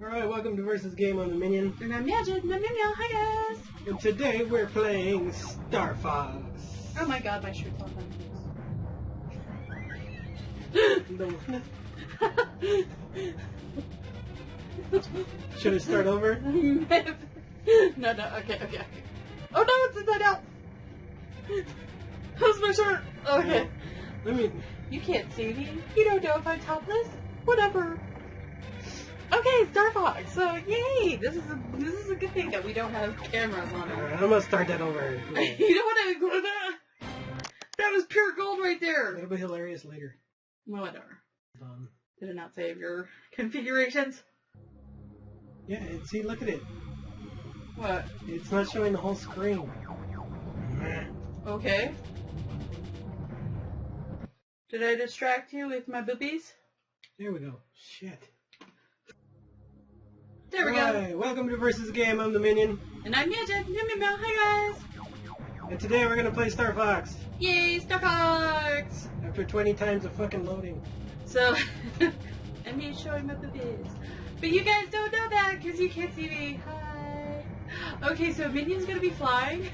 Alright, welcome to Versus Game on the Minion. And I'm Meowgid, and I'm Minion. Hi guys! And today we're playing Star Fox. Oh my god, my shirt's on Should I start over? No, okay. Oh no, it's inside out! How's my shirt? Okay. You can't see me. You don't know if I'm topless? Whatever. Okay, Star Fox. So yay! This is a good thing that we don't have cameras on it. Alright, I'm gonna start that over. You don't want to include that? That was pure gold right there. It'll be hilarious later. Whatever. Did it not save your configurations? Yeah, see, look at it. What? It's not showing the whole screen. Okay. Did I distract you with my boobies? There we go. Shit. There we go. Welcome to Versus Game. I'm the Minion. And I'm Meowgid. Hi guys. And today we're gonna play Star Fox. Yay, Star Fox! After 20 times of fucking loading. So, and me showing my boobies. But you guys don't know that because you can't see me. Hi. Okay, so Minion's gonna be flying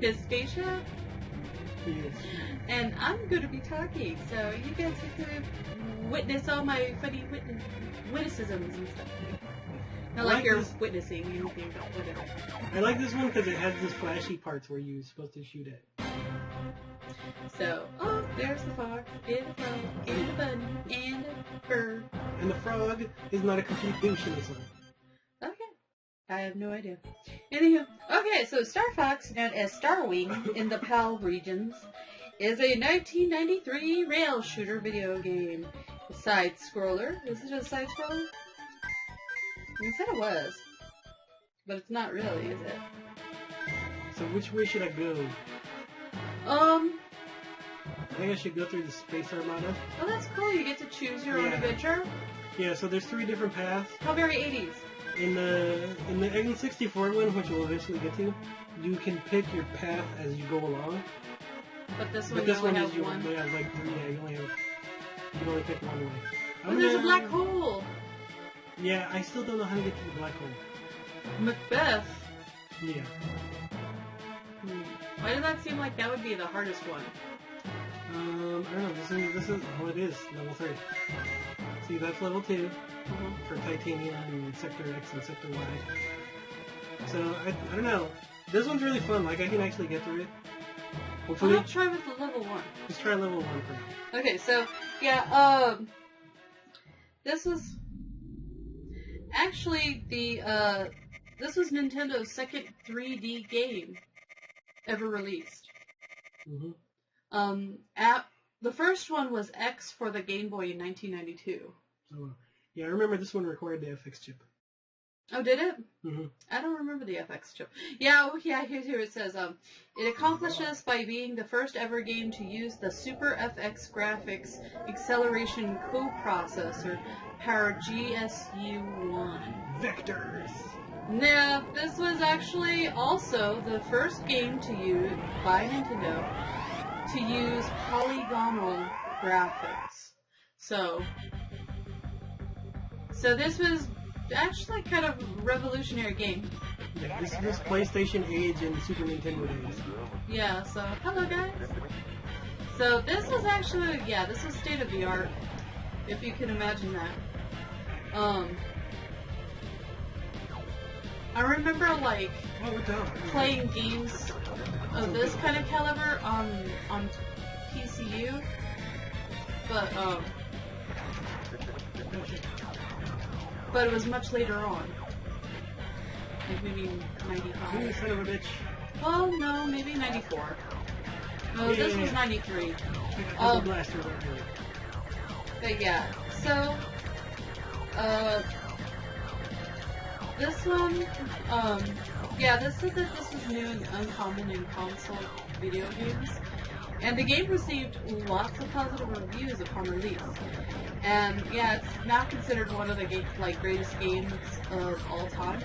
his spaceship. Yes. And I'm gonna be talking, so you guys get to witness all my funny witticisms and stuff. Not like you're witnessing anything, but whatever. I like this one because it has these flashy parts where you're supposed to shoot it. So, oh, there's the fox, and a frog, and a bunny, and a bird. And the frog is not a complete douche in this one. Okay. I have no idea. Anywho, okay, so Star Fox, known as Starwing in the PAL regions, is a 1993 rail shooter video game. A side-scroller. Is it a side-scroller? You said it was. But it's not really, is it? So which way should I go? I think I should go through the Space Armada. Oh, that's cool. You get to choose your own adventure. Yeah, so there's 3 different paths. How very 80s. In the N64 one, which we'll eventually get to, you can pick your path as you go along. But this one, you only has have one. Yeah, like 3. Yeah, you can only pick one way. Oh, there's a black hole. Yeah, I still don't know how to get to the black hole. Macbeth. Yeah. Why does that seem like that would be the hardest one? I don't know. This is oh, it is level 3. See, that's level 2 for Titania and Sector X and Sector Y. So I don't know. This one's really fun. Like I can actually get through it. Hopefully. Well, let's try with the level 1. Let's try level 1 for now. Okay, so yeah, this was actually this was Nintendo's second 3D game ever released. The first one was X for the Game Boy in 1992. Oh, yeah, I remember this one required the FX chip. Oh, did it? I don't remember the FX chip. Yeah, here it says, it accomplished this by being the first ever game to use the Super FX Graphics Acceleration Coprocessor powered GSU-1. Vectors! Now, this was actually also the first game to use, by Nintendo, to use polygonal graphics. So this was actually kind of a revolutionary game. Yeah, this is PlayStation age and Super Nintendo days. Yeah, so hello guys. So this was actually, this was state of the art, if you can imagine that. I remember like playing games of this kind of caliber on PCU, but it was much later on. Like maybe 95. You son of a bitch. Oh no, maybe 94. No, this was 93. Blaster But yeah, so this one, this said that this was new and uncommon in console video games. And the game received lots of positive reviews upon release. And yeah, it's now considered one of the greatest games of all time.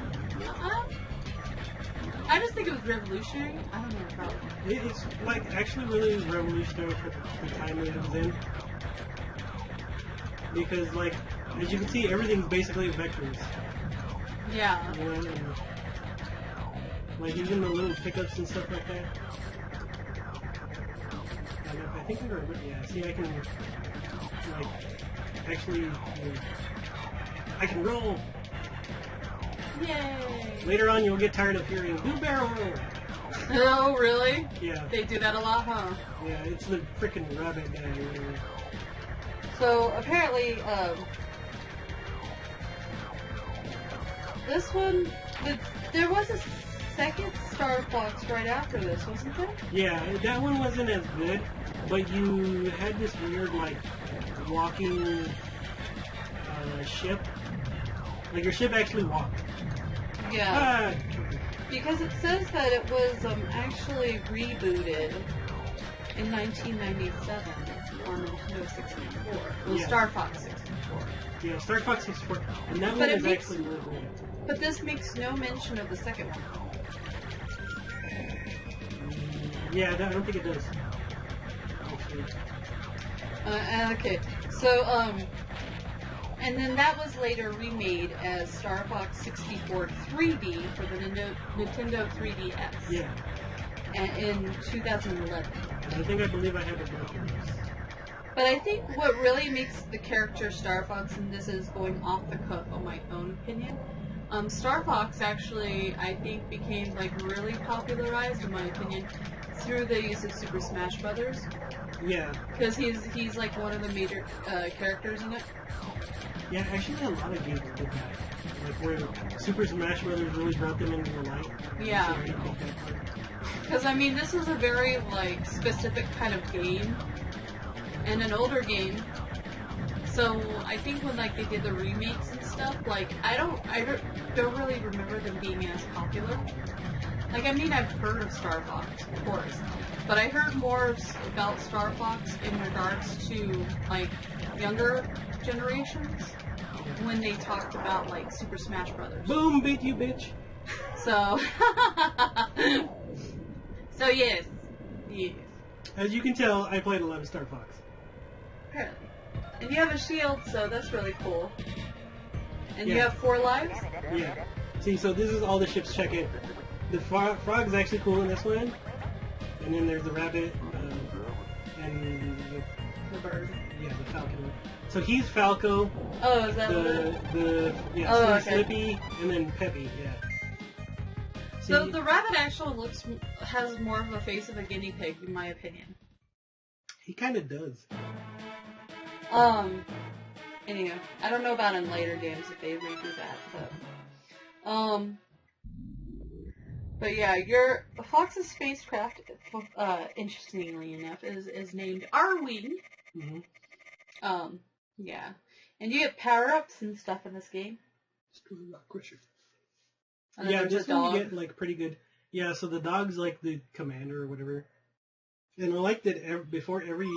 I just think it was revolutionary. I don't know about it. It's actually really revolutionary for the time that it was in. Because as you can see, everything's basically vectors. Yeah. Like even the little pickups and stuff like that. I think we were, yeah, see I can, like, actually, I can roll! Yay! Later on you'll get tired of hearing, blue barrel! Oh, really? Yeah. They do that a lot, huh? Yeah, it's the frickin' rabbit guy. So, apparently, this one, there was a second Star Fox right after this, wasn't there? Yeah, that one wasn't as good, but you had this weird, like, walking ship. Like, your ship actually walked. Yeah. Because it says that it was actually rebooted in 1997 on Nintendo 64. Well, Yeah. Star Fox 64. Yeah, Star Fox 64. And that But one it is makes- actually really good. But this makes no mention of the second one. Yeah, I don't think it does. Actually. Okay, so, and then that was later remade as Star Fox 64 3D for the Nintendo 3DS. Yeah. In 2011. I believe I had to go through this. But I think what really makes the character Star Fox, and this is going off the cuff on my own opinion, Star Fox actually, I think, became like really popularized, in my opinion, through the use of Super Smash Brothers. Yeah. Because he's like one of the major characters in it. Yeah, actually a lot of games did that. Like where Super Smash Brothers really brought them into the light. Yeah. Because I mean, this is a very like specific kind of game, and an older game. So I think when like they did the remakes and stuff, like I don't really remember them being as popular. Like I mean, I've heard of Star Fox, of course, but I heard more about Star Fox in regards to like younger generations when they talked about like Super Smash Brothers. Boom, beat you, bitch. So, so yes. As you can tell, I played a lot of Star Fox. Apparently. And you have a shield, so that's really cool. And you Yeah. have 4 lives? Yeah. See, so this is all the ships check in. The frog's actually cool in this one. And then there's the rabbit, and The bird. yeah, the falcon. So he's Falco, Oh, is that what it is? yeah, okay. Slippy, and then Peppy, yeah. So See, the rabbit actually has more of a face of a guinea pig, in my opinion. he kind of does. Anyway, I don't know about in later games if they redo that, but yeah, your Fox's spacecraft, interestingly enough, is named R-Wing. Mm-hmm. Yeah, and you get power-ups and stuff in this game. And then Yeah, there's this a one dog. you get like pretty good. Yeah, so the dog's like the commander or whatever. And I like that before every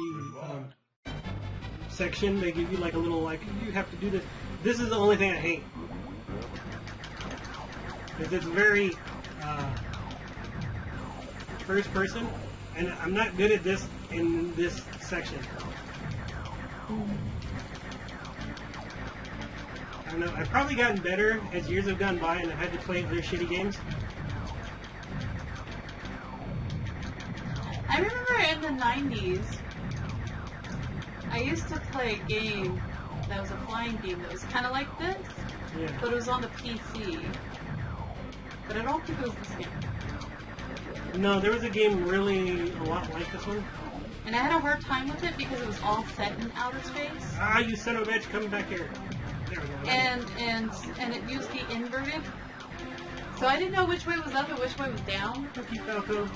section they give you like a little like you have to do this. This is the only thing I hate because it's very first person, and I'm not good at this in this section. I don't know. I've probably gotten better as years have gone by, and I've had to play their shitty games. I remember in the 90s, I used to play a game that was a flying game that was kind of like this, Yeah. but it was on the PC. But I don't think it was this game. No, there was a game really a lot like this one. And I had a hard time with it because it was all set in outer space. Ah, you son of a bitch, come back here. There we go. And it used the inverted. So I didn't know which way was up and which way was down. Cookie Falco.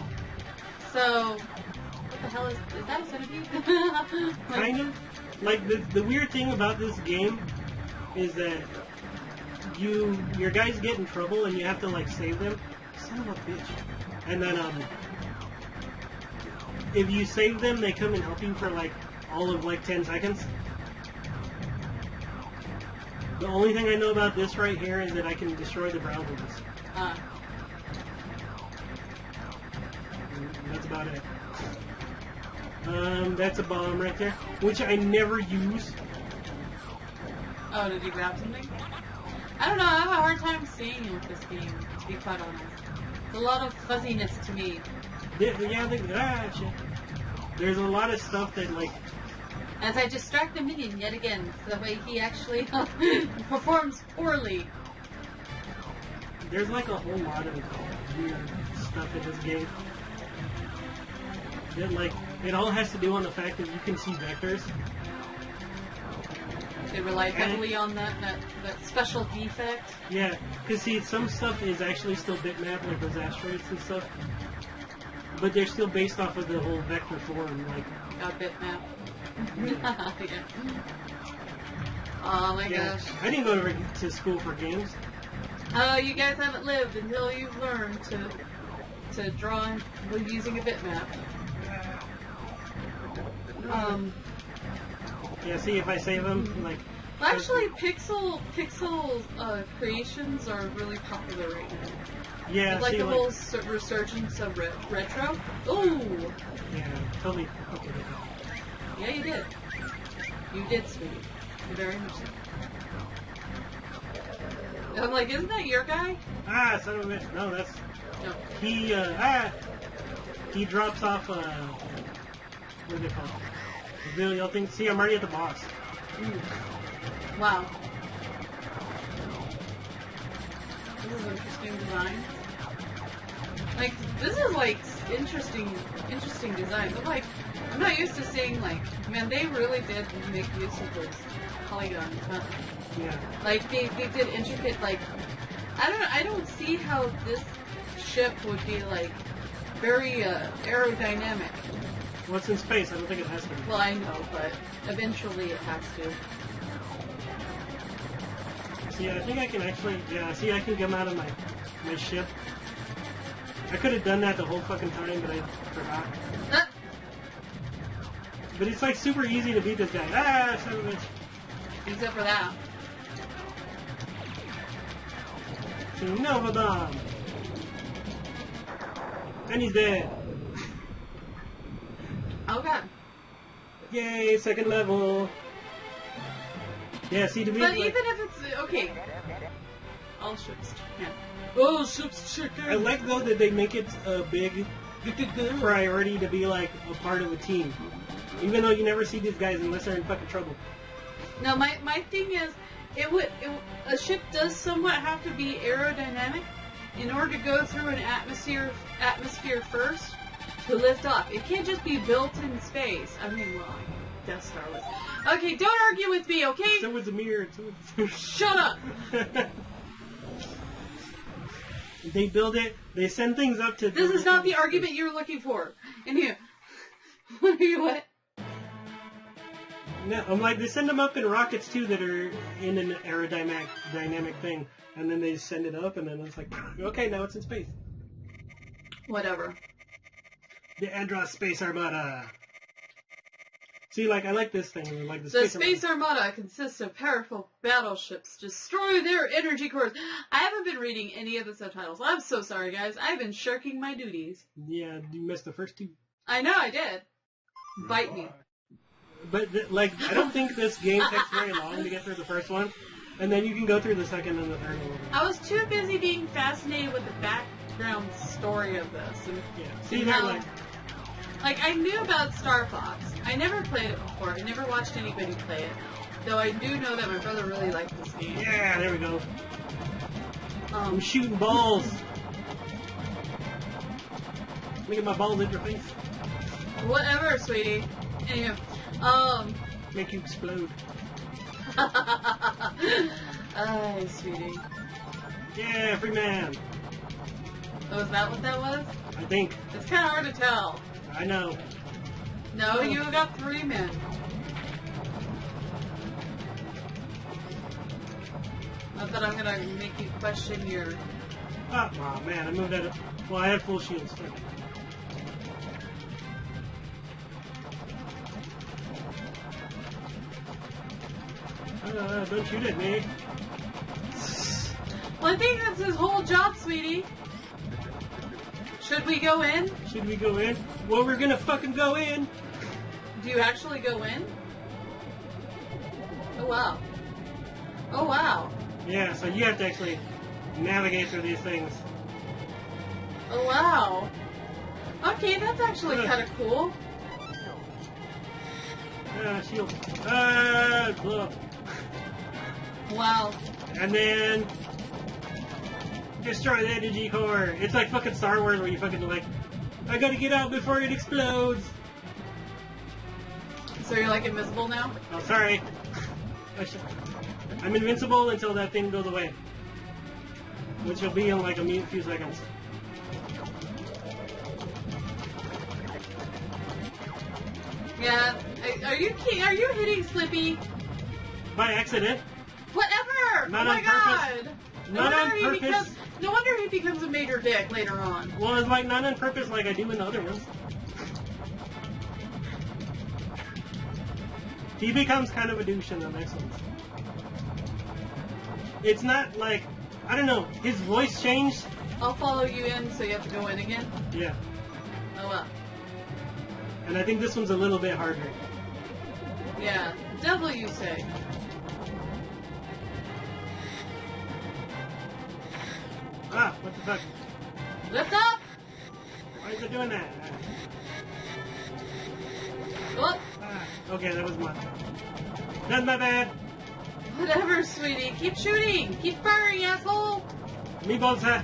So, what the hell is that a centipede? Like, Kind of. Like, the weird thing about this game is that your guys get in trouble and you have to, like, save them. Son of a bitch. And then, if you save them, they come and help you for, like, all of, like, 10 seconds. The only thing I know about this right here is that I can destroy the browsers. That's about it. That's a bomb right there, which I never use. Oh, did you grab something? I don't know, I have a hard time seeing it with this game, to be quite honest. It's a lot of fuzziness to me. Shit. There's a lot of stuff that, like... As I distract the Minion yet again, the way he actually performs poorly. There's like a whole lot of weird stuff in this game. That, like, it all has to do on the fact that you can see vectors. They rely heavily on that special defect. Yeah, because see, some stuff is actually still bitmap, like those asteroids and stuff. But they're still based off of the whole vector form, like... bitmap. Yeah. Oh my gosh. I didn't go to school for games. Oh, you guys haven't lived until you've learned to draw using a bitmap. Yeah, see, if I save them, like... Well, actually, pixel creations are really popular right now. Yeah, like see, the like... whole resurgence of retro. Ooh! Yeah, totally. Okay. Yeah, you did. You did, sweetie. Very much so. I'm like, isn't that your guy? Ah, son of a bitch. No, that's... No. He drops off, what do they call it? The little thing. See, I'm already at the boss. Ooh. Wow. This is interesting design. Like, this is like interesting designs. I'm not used to seeing, like, man, they really did make use of those polygons, huh? Yeah. Like, they did intricate, like, I don't see how this ship would be, like, very, aerodynamic. Well, it's in space. I don't think it has to be. Well, I know, but eventually it has to. See, I think I can actually... Yeah, see, I can come out of my ship. I could have done that the whole fucking time, but I forgot. But it's, like, super easy to beat this guy. Ah, son of a bitch. Except for that. Nova Bomb! And he's dead. Oh god. Yay, second level. Yeah, see, to me... But like, even if it's... Okay. All ships chicken. Oh, ships chicken! I like, though, that they make it a big priority to be, like, a part of a team. Even though you never see these guys unless they're in fucking trouble. No, my thing is, a ship does somewhat have to be aerodynamic in order to go through an atmosphere first to lift off. It can't just be built in space. I mean, well, Death Star was. Okay, don't argue with me, okay? So was the mirror. Shut up! They build it. They send things up to... This is not the argument you're looking for. And here. What? No, I'm like, they send them up in rockets, too, that are in an aerodynamic thing. And then they send it up, and then it's like, okay, now it's in space. Whatever. The Andros Space Armada. See, like, I like this thing. I like the Space Armada consists of powerful battleships. Destroy their energy cores. I haven't been reading any of the subtitles. I'm so sorry, guys. I've been shirking my duties. Yeah, you missed the first two. I know, I did. Bite me. But, like, I don't think this game takes very long to get through the first one. And then you can go through the second and the third one. I was too busy being fascinated with the background story of this. And, yeah. See, they're like, I knew about Star Fox. I never played it before. I never watched anybody play it. Though I do know that my brother really liked this game. Yeah, there we go. I'm shooting balls. Look at my balls in your face. Whatever, sweetie. Anyway, Make you explode. Ay, sweetie. Yeah, free man. Oh, is that what that was? I think. It's kind of hard to tell. I know. No, you got 3 men. Not that I'm gonna make you question your... Oh, man, I moved that up. Well, I have full shields. Don't shoot at me. Well, I think that's his whole job, sweetie. Should we go in? Should we go in? Well, we're gonna fucking go in. Do you actually go in? Oh, wow. Oh, wow. Yeah, so you have to actually navigate through these things. Oh, wow. Okay, that's actually kind of cool. Shield. Blow up. Wow. And then destroy the energy core. It's like fucking Star Wars where you fucking like, I gotta get out before it explodes. So you're like invisible now? Oh, sorry. I'm invincible until that thing goes away. Which will be in like a few seconds. Yeah. Are you hitting Slippy? By accident. Whatever! Not oh my on purpose. god! Not on purpose. No wonder he becomes a major dick later on. Well, it's like not on purpose like I do in the other ones. He becomes kind of a douche in the next ones. It's not like, I don't know, his voice changed. I'll follow you in, so you have to go in again? Yeah. Oh well. And I think this one's a little bit harder. Yeah. Devil, you say. Ah, what the fuck? Lift up! Why is it doing that? Oh, Ah, okay, that was mine. That's my bad. whatever, sweetie. Keep shooting! Keep firing, asshole! Me both, huh?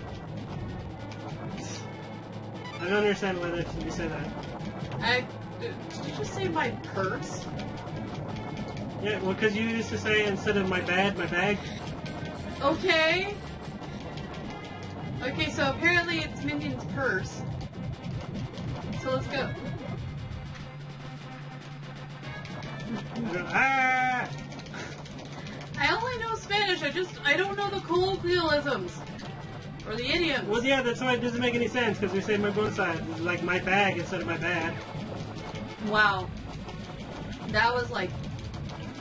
I don't understand why you say that. Did you just say my purse? Yeah, well, because you used to say instead of my bad, my bag. Okay. Okay, so apparently it's Minion's purse. So let's go. Ah! I only know Spanish, I don't know the colloquialisms. Or the idioms. Well, yeah, that's why it doesn't make any sense, because we say my both sides. It's like my bag instead of my bad. Wow. That was like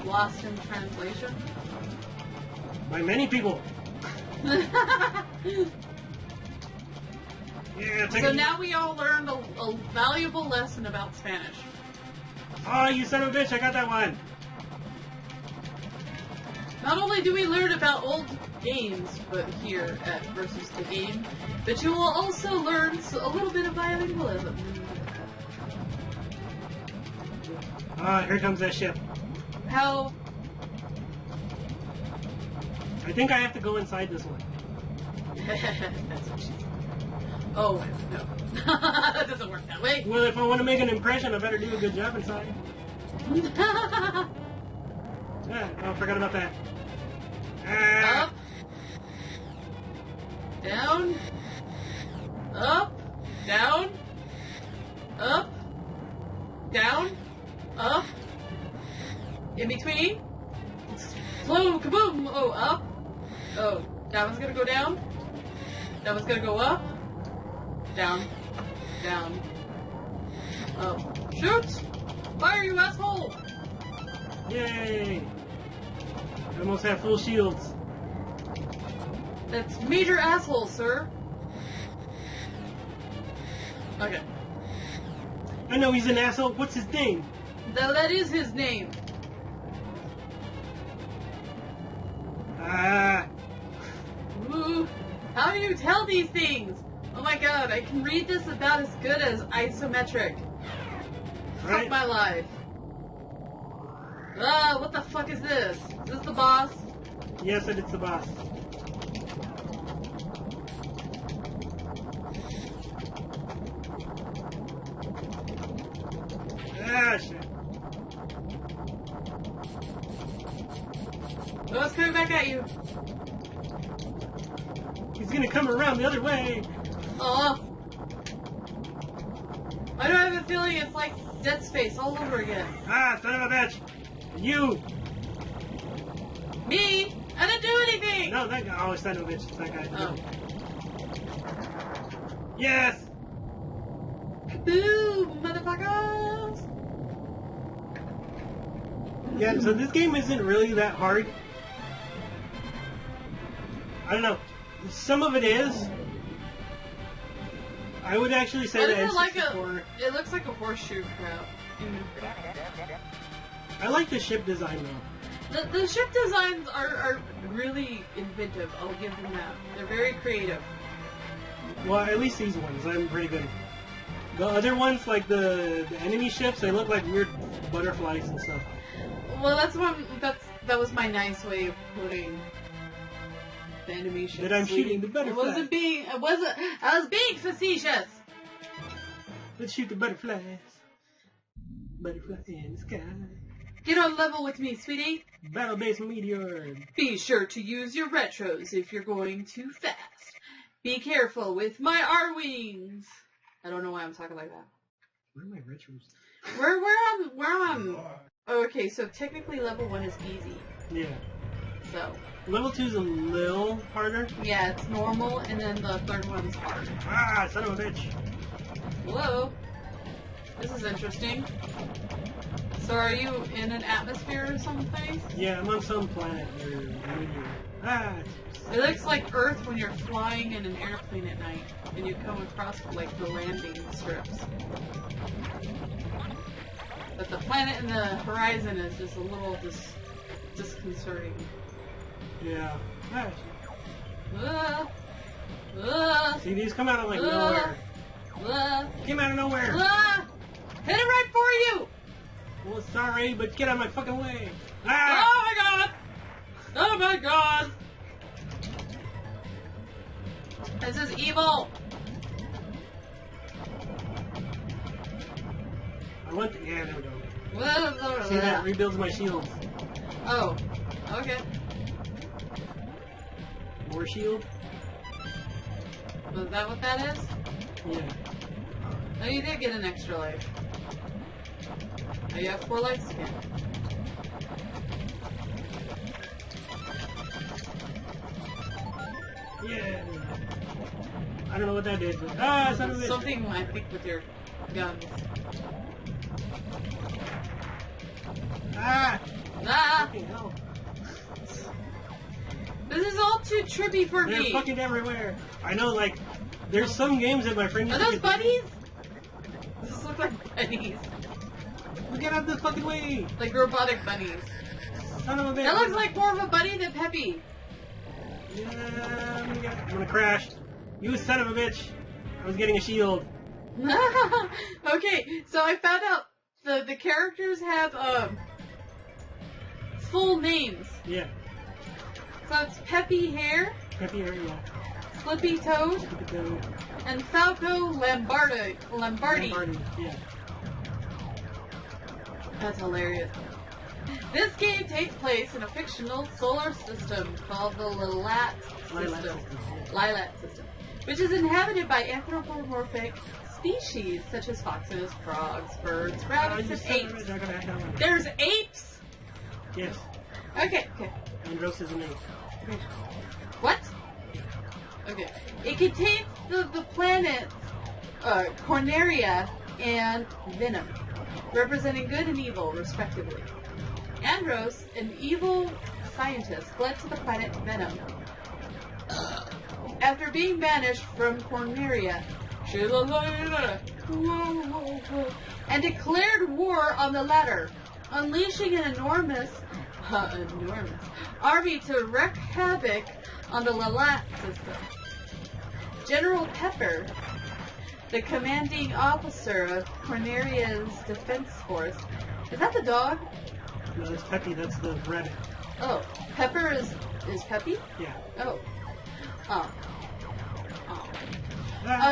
lost in translation. By many people. Yeah, take So it. now we all learned a valuable lesson about Spanish. Oh, you son of a bitch, I got that one. Not only do we learn about old games, but here at Versus the Game, but you will also learn a little bit of bilingualism. Ah, here comes that ship. How? I think I have to go inside this one. That's what she said. Oh, no. That doesn't work that way. Well, if I want to make an impression, I better do a good job inside. Yeah, oh, forgot about that. Ah. Up. Down. Up. Down. Up. Down. Up. In between. Slow kaboom. Oh, up. Oh, that one's gonna go down. That one's gonna go up. Down. Down. Up. Shoot! Fire, you asshole! Yay! I almost have full shields. That's major asshole, sir. Okay. I know he's an asshole. What's his name? That is his name. Ah. Ooh. How do you tell these things? Oh my god, I can read this about as good as isometric. Right? Fuck my life. Ah, what the fuck is this? Is this the boss? Yes, and it's the boss. Ah, shit. Oh, it's coming back at you. He's gonna come around the other way. Oh. Why do I have a feeling it's like Dead Space all over again? Ah, son of a bitch. You. Me? I didn't do anything! No, that guy. Oh, son of a bitch. It's that guy. Oh. Yes. Boom, motherfuckers! Yeah, so this game isn't really that hard. I don't know. Some of it is. I would actually say that N64. It looks like a horseshoe crap. I like the ship design though. The ship designs are really inventive. I'll give them that. They're very creative. Well, at least these ones, I'm pretty good. The other ones, like the enemy ships, they look like weird butterflies and stuff. Well, that was my nice way of putting the enemy ships. That I'm shooting the butterflies. I was being facetious. Let's shoot the butterflies. Butterfly in the sky. Get on level with me, sweetie. Battle-based meteor. Be sure to use your retros if you're going too fast. Be careful with my R-wings. I don't know why I'm talking like that. Where are my retros? We're on. Oh, okay, so technically level 1 is easy. Yeah. So. Level 2 is a little harder. Yeah, it's normal, and then the third one's hard. Ah, son of a bitch. Whoa. This is interesting. So are you in an atmosphere or something? Yeah, I'm on some planet or meteor. Ah. It looks like Earth when you're flying in an airplane at night, and you come across like the landing strips. But the planet and the horizon is just a little disconcerting. Yeah. See, these come out of like nowhere. Came out of nowhere. Hit it right for you! Well, sorry, but get out of my fucking way. Ah! Oh my god! Oh my god! This is evil! Yeah, there we go. See, that rebuilds my shields. Oh, okay. More shield? Was that what that is? Yeah. Oh, you did get an extra life. Oh, you have 4 lives again. Yeah. I don't know what that did, but son of a bitch. Something I think with your guns. Ah! Ah! Fucking hell. This is all too trippy for me. They're fucking everywhere. I know, like, there's some games that my friend used Are to those bunnies? These look like bunnies. Get out of the fucking way! Like robotic bunnies. Son of a bitch. That looks like more of a bunny than Peppy. Yeah, I'm gonna crash. You son of a bitch. I was getting a shield. Okay, so I found out the characters have full names. Yeah. So it's Peppy Hair, Peppy Hair, yeah. Flippy Toad, Flippy Toad. and Falco Lombardi. Lombardi, yeah. That's hilarious. This game takes place in a fictional solar system called the Lilat system, which is inhabited by anthropomorphic species such as foxes, frogs, birds, rabbits, and apes. There's apes? Yes. Okay. Andros is an ape. What? Okay. It contains the planets Corneria and Venom, representing good and evil, respectively. Andros, an evil scientist, fled to the planet Venom. After being banished from Corneria, and declared war on the latter, unleashing an enormous army to wreak havoc on the Lilat system. General Pepper, the commanding officer of Corneria's defense force. Is that the dog? No, that's Peppy. That's the red. Oh, Pepper is Peppy? Yeah. Oh.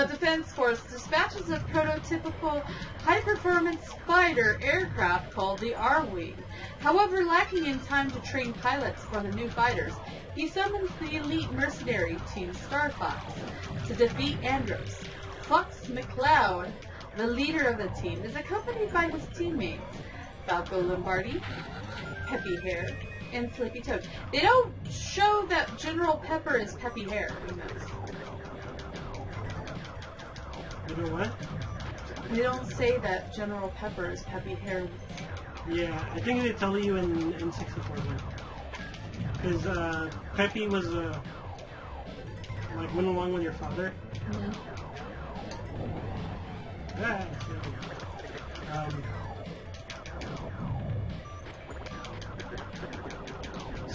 Defense Force dispatches a prototypical high-performance fighter aircraft called the R-Wing. However, lacking in time to train pilots for the new fighters, he summons the elite mercenary team Starfox to defeat Andros. Fox McCloud, the leader of the team, is accompanied by his teammates Falco Lombardi, Peppy Hair, and Flippy Toad. They don't show that General Pepper is Peppy Hair in this. You know what? They don't say that General Pepper is Peppy Hair. Yeah, I think they tell you in 64 because Peppy was like went along with your father. Mm-hmm.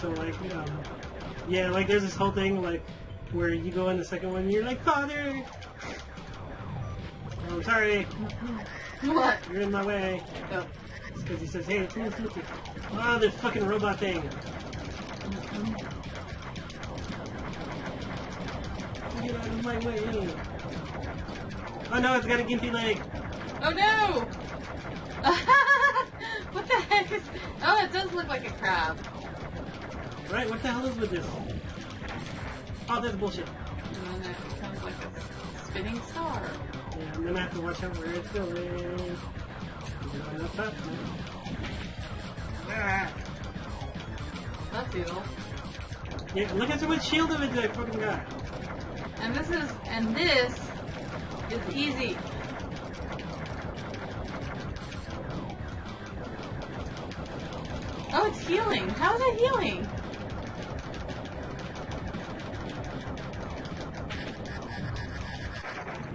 So like, yeah, like there's this whole thing like where you go in the second one and you're like, Father! Oh, sorry. What? You're in my way. Oh. It's because he says, hey, it's me, Snoopy. Oh, this fucking robot thing. Get out of my way. Oh no, it's got a gimpy leg. Oh no! What the heck is... Oh, it does look like a crab. Right, what the hell is with this? Oh, that's bullshit. And then it becomes like a spinning star. Yeah, I'm gonna have to watch out where it's going. Ah. That's evil. Yeah, look at the shield of it, that fucking guy. And this is easy. Oh, it's healing. How is it healing?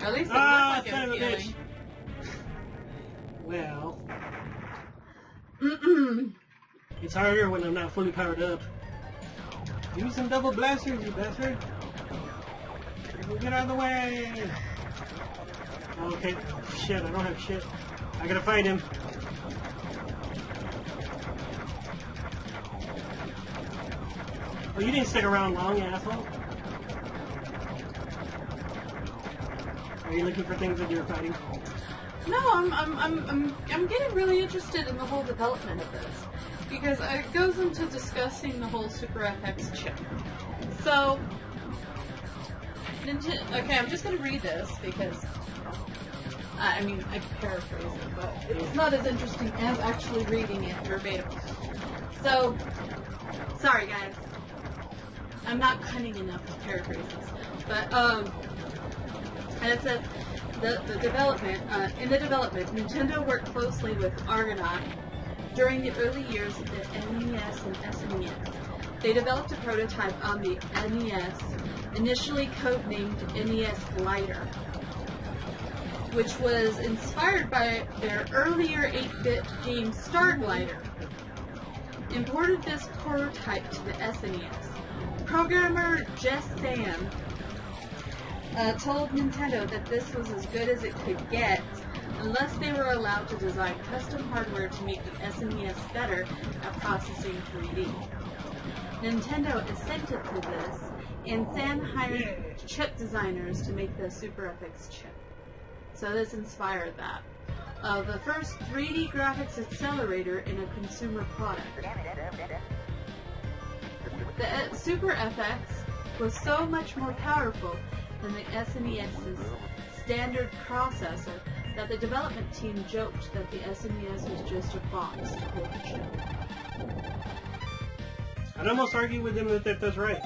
Or at least it looked like it was healing. Well, it's harder when I'm not fully powered up. Give me some double blasters, you bastard. Get out of the way. Okay, shit, I don't have shit. I gotta fight him. Oh, you didn't stick around long, you asshole. Are you looking for things that you're fighting? No, I'm getting really interested in the whole development of this because it goes into discussing the whole Super FX chip. So, okay, I'm just gonna read this because I mean I paraphrase it, but it's not as interesting as actually reading it verbatim. So, sorry guys, I'm not cunning enough to paraphrase this, but and it says. The development, in the development, Nintendo worked closely with Argonaut during the early years of the NES and SNES. They developed a prototype on the NES, initially codenamed NES Glider, which was inspired by their earlier 8-bit game Star Glider. Imported this prototype to the SNES. Programmer Jess Sam told Nintendo that this was as good as it could get unless they were allowed to design custom hardware to make the SNES better at processing 3D. Nintendo assented to this, and Sam hired chip designers to make the Super FX chip. So this inspired that. The first 3D graphics accelerator in a consumer product. The Super FX was so much more powerful than the SNES's standard processor that the development team joked that the SNES was just a box to hold the chip. I'd almost argue with them that that's right.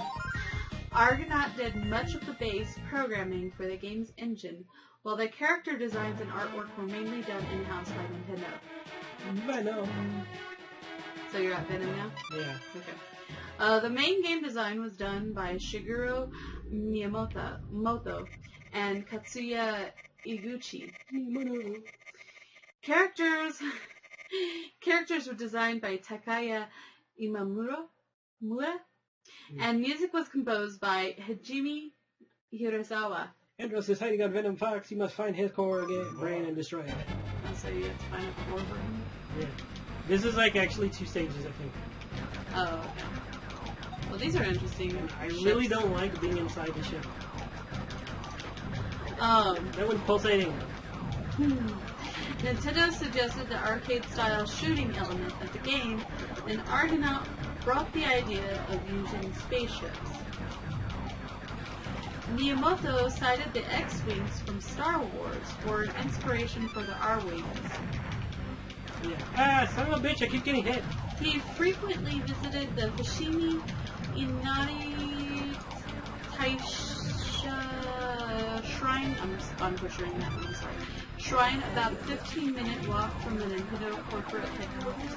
Argonaut did much of the base programming for the game's engine, while the character designs and artwork were mainly done in-house by Nintendo. Venom. So you're at Venom now? Yeah. Okay. The main game design was done by Shigeru Miyamoto and Katsuya Iguchi. Characters were designed by Takaya Imamura, and music was composed by Hajime Hirasawa. Andros is hiding on Venom Fox. You must find his core brain and destroy it. So you have to find a core brain? Yeah. This is like actually 2 stages, I think. Oh, okay. Well, these are interesting. I really don't like being inside the ship. That one's pulsating. Nintendo suggested the arcade-style shooting element of the game, and Argonaut brought the idea of using spaceships. Miyamoto cited the X-Wings from Star Wars for an inspiration for the R-Wings. Yeah. Ah, son of a bitch, I keep getting hit. He frequently visited the Fushimi Inari Taisha Shrine, I'm butchering that one, sorry. Shrine, about a 15-minute walk from the Nintendo corporate headquarters,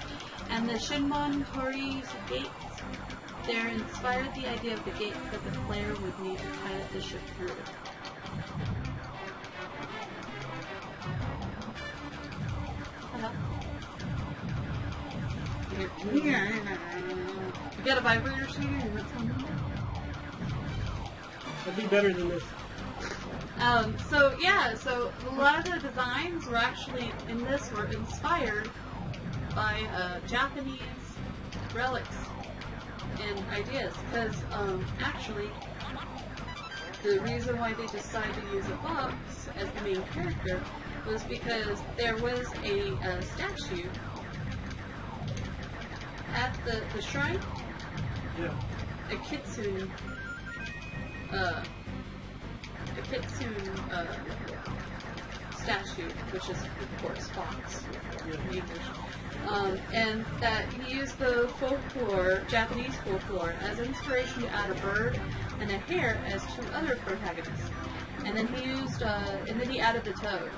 and the Shinmon-Tori gates. There inspired the idea of the gates that the player would need to pilot the ship through. You got a vibrator shooter? That'd be better than this. So a lot of the designs were actually in this were inspired by Japanese relics and ideas. Because actually, the reason why they decided to use a fox as the main character was because there was a statue at the shrine. Yeah. A kitsune statue, which is of course fox in English, and that he used the folklore, Japanese folklore, as inspiration to add a bird and a hare as two other protagonists, and then he used, and then he added the toad.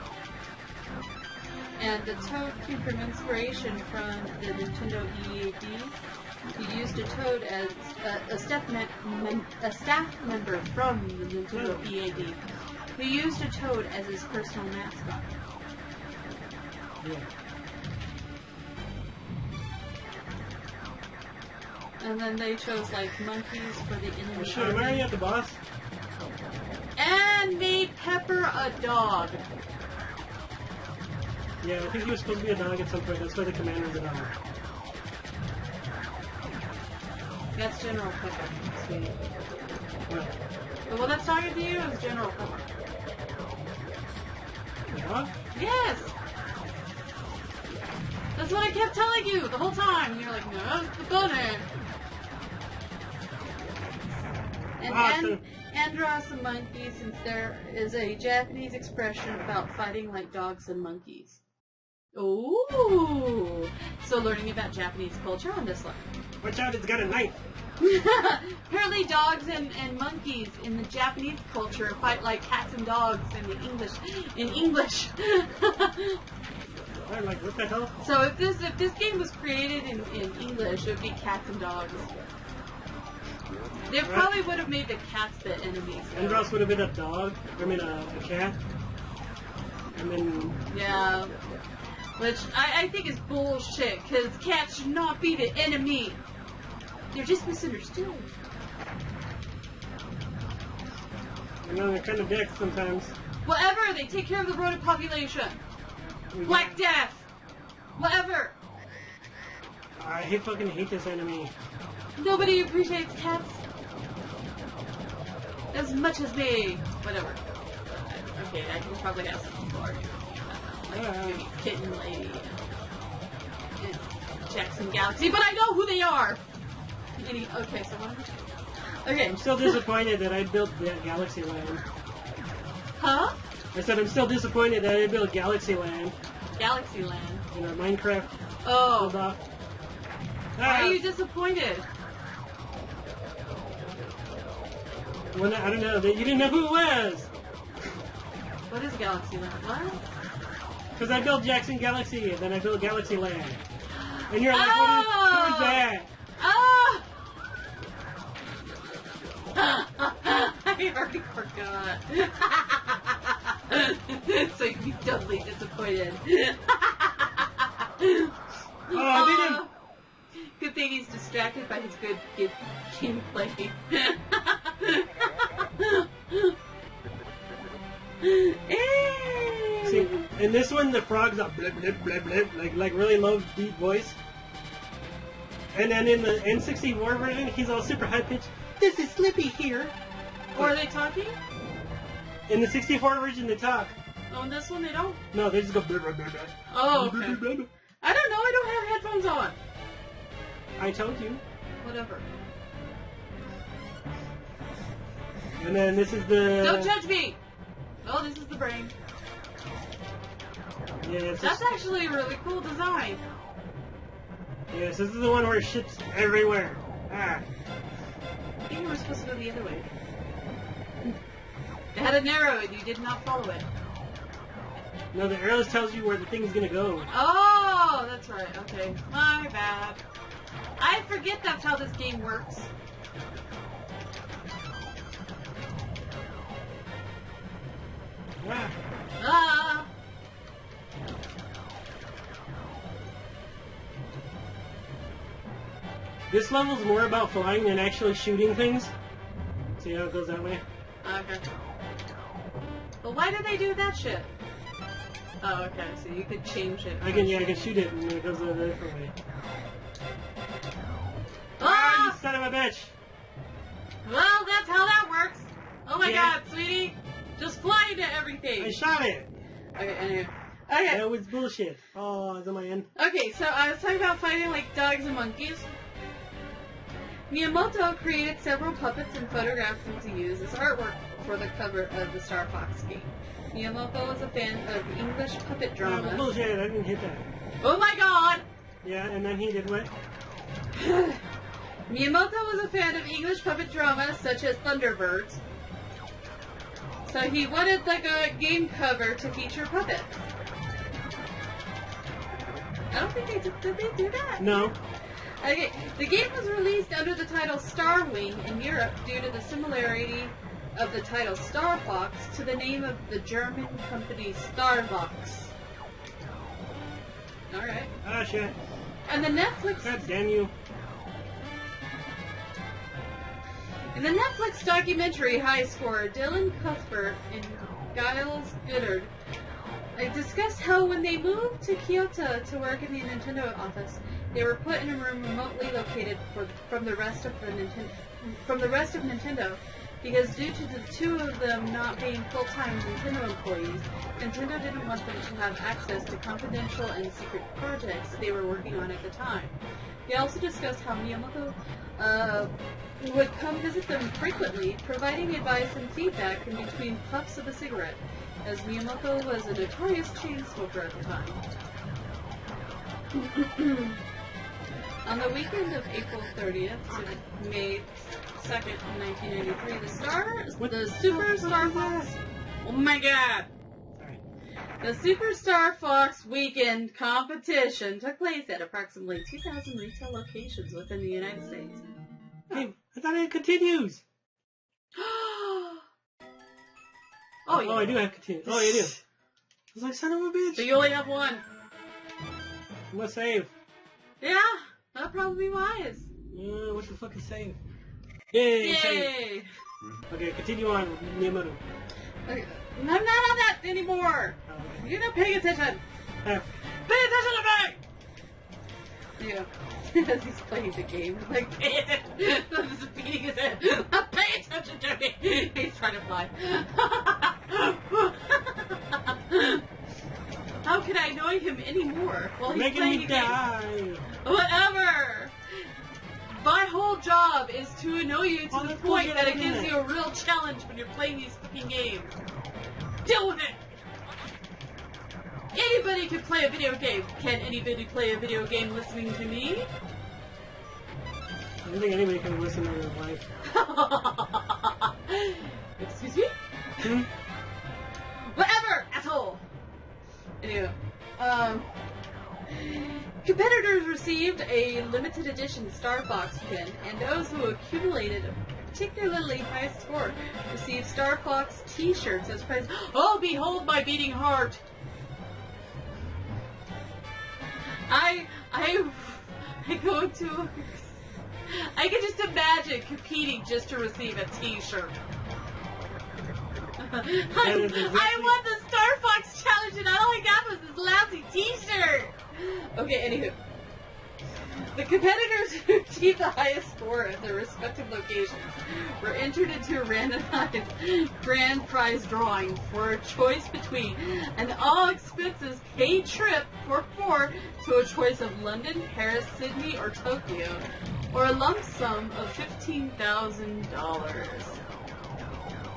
And the toad came from inspiration from the Nintendo EAD. He used a toad as a staff member from the Nintendo EAD. He used a toad as his personal mascot. Yeah. And then they chose like monkeys for the enemy. Sure, am I already at the boss? And made Pepper a dog. Yeah, I think he was supposed to be a dog at some point. That's why the commander's a dog. That's General Pepper, sweetie. What? The one that's talking to you is General Pepper. The dog? Yes! That's what I kept telling you the whole time. You're like, no, that's the bunny. And draw some monkeys, since there is a Japanese expression about fighting like dogs and monkeys. Ooh! So learning about Japanese culture on this one. Watch out, it's got a knife! Apparently dogs and monkeys in the Japanese culture fight like cats and dogs in English. I'm like, what the hell? So if this game was created in English, it would be cats and dogs. They probably would have made the cats the enemies. Andros would have been a dog. I mean, a cat. And then... Yeah. Which I think is bullshit, because cats should not be the enemy. They're just misunderstood. You know, they're kind of dicks sometimes. Whatever, they take care of the rodent population. Black Death. Whatever. I fucking hate this enemy. Nobody appreciates cats as much as me. Whatever. Okay, I can probably have something to argue. Like maybe Kitten Lady and Jackson Galaxy, but I know who they are. Okay, so what? Okay. I'm still disappointed that I built Galaxy Land. Huh? I said I'm still disappointed that I built Galaxy Land. Galaxy Land. In our Minecraft. Oh. Build-off. Why are you disappointed? Well, I don't know. You didn't know who it was. What is Galaxy Land? What? Because I built Jackson Galaxy, and then I built Galaxy Land. And you're like, who is that? Oh! I already forgot. So you'd be doubly disappointed. Oh, they didn't. Good thing he's distracted by his good gameplay. See, in this one, the frog's a blip blip blip blip, like really low deep voice. And then in the N64 version, he's all super high pitched. This is Slippy here. Or are they talking? In the 64 version, they talk. Oh, in this one they don't? No, they just go blip blip blip blip. Oh, okay. I don't know. I don't have headphones on. I told you. Whatever. And then this is the... Don't judge me! Oh, this is the brain. Yeah, That's actually a really cool design. Yes, this is the one where shit's everywhere. Ah. I think you were supposed to go the other way. It had an arrow and you did not follow it. No, the arrows tells you where the thing's gonna go. Oh, that's right. Okay. My bad. I forget that's how this game works. Ah. Ah! This level's more about flying than actually shooting things. See how it goes that way? Okay. Well, why did they do that shit? Oh, okay. So you could change it. I can shoot it and it goes a different way. Ah! You son of a bitch! Well, that's how that works. Oh my Yeah. god, sweetie. Just fly into everything. I shot it! Okay, anyway. Okay. That was bullshit. Oh, is that my end? Okay, so I was talking about fighting like dogs and monkeys. Miyamoto created several puppets and photographed them to use as artwork for the cover of the Star Fox game. Miyamoto was a fan of English puppet drama. Bullshit, I didn't hit that. Oh my god! Yeah, and then he did what? Miyamoto was a fan of English puppet drama such as Thunderbirds. So he wanted like a game cover to feature puppets. I don't think they did they do that? No. Okay, the game was released under the title Star Wing in Europe due to the similarity of the title Star Fox to the name of the German company Starfox. Alright. Ah, shit. And the Netflix... God damn you. In the Netflix documentary High Score, Dylan Cuthbert and Giles Goddard discussed how when they moved to Kyoto to work in the Nintendo office, they were put in a room remotely located from the rest of Nintendo, because due to the two of them not being full-time Nintendo employees, Nintendo didn't want them to have access to confidential and secret projects they were working on at the time. They also discussed how Miyamoto would come visit them frequently, providing advice and feedback in between puffs of a cigarette, as Miyamoto was a notorious chain smoker at the time. On the weekend of April 30th to May 2nd, 1993, the Super Star Fox... Oh my god! Sorry. The Super Star Fox Weekend competition took place at approximately 2,000 retail locations within the United States. Hey, I thought it continues. Oh, yeah. Oh, I do have continue. Oh, you do. I was like, son of a bitch. So you only have one. I'm gonna save. Yeah, that'd probably be wise. What's the fucking save? Yay! Save. Yay! Okay, continue on, Miyamoto. Okay. I'm not on that anymore. Oh, okay. You're not paying attention. Pay attention to me! Yeah. As he's playing the game, like, pay attention. I'm just beating his head. Pay attention to me. He's trying to fly. How can I annoy him anymore while he's Making playing me a game? die. Whatever. My whole job is to annoy you to the point that it gives you a real challenge when you're playing these fucking games. Deal with it. Anybody can play a video game. Can anybody play a video game listening to me? I don't think anybody can listen to their life. Excuse me? Hmm? Whatever, asshole! Anyway, competitors received a limited edition Star Fox pin, and those who accumulated a particularly high score received Star Fox t-shirts as prizes. Oh, behold my beating heart! I go to... I can just imagine competing just to receive a t-shirt. I won the Star Fox challenge and all I got was this lousy t-shirt! Okay, anywho. The competitors who achieved the highest score at their respective locations were entered into a randomized grand prize drawing for a choice between an all-expenses-paid trip for four to a choice of London, Paris, Sydney, or Tokyo, or a lump sum of $15,000.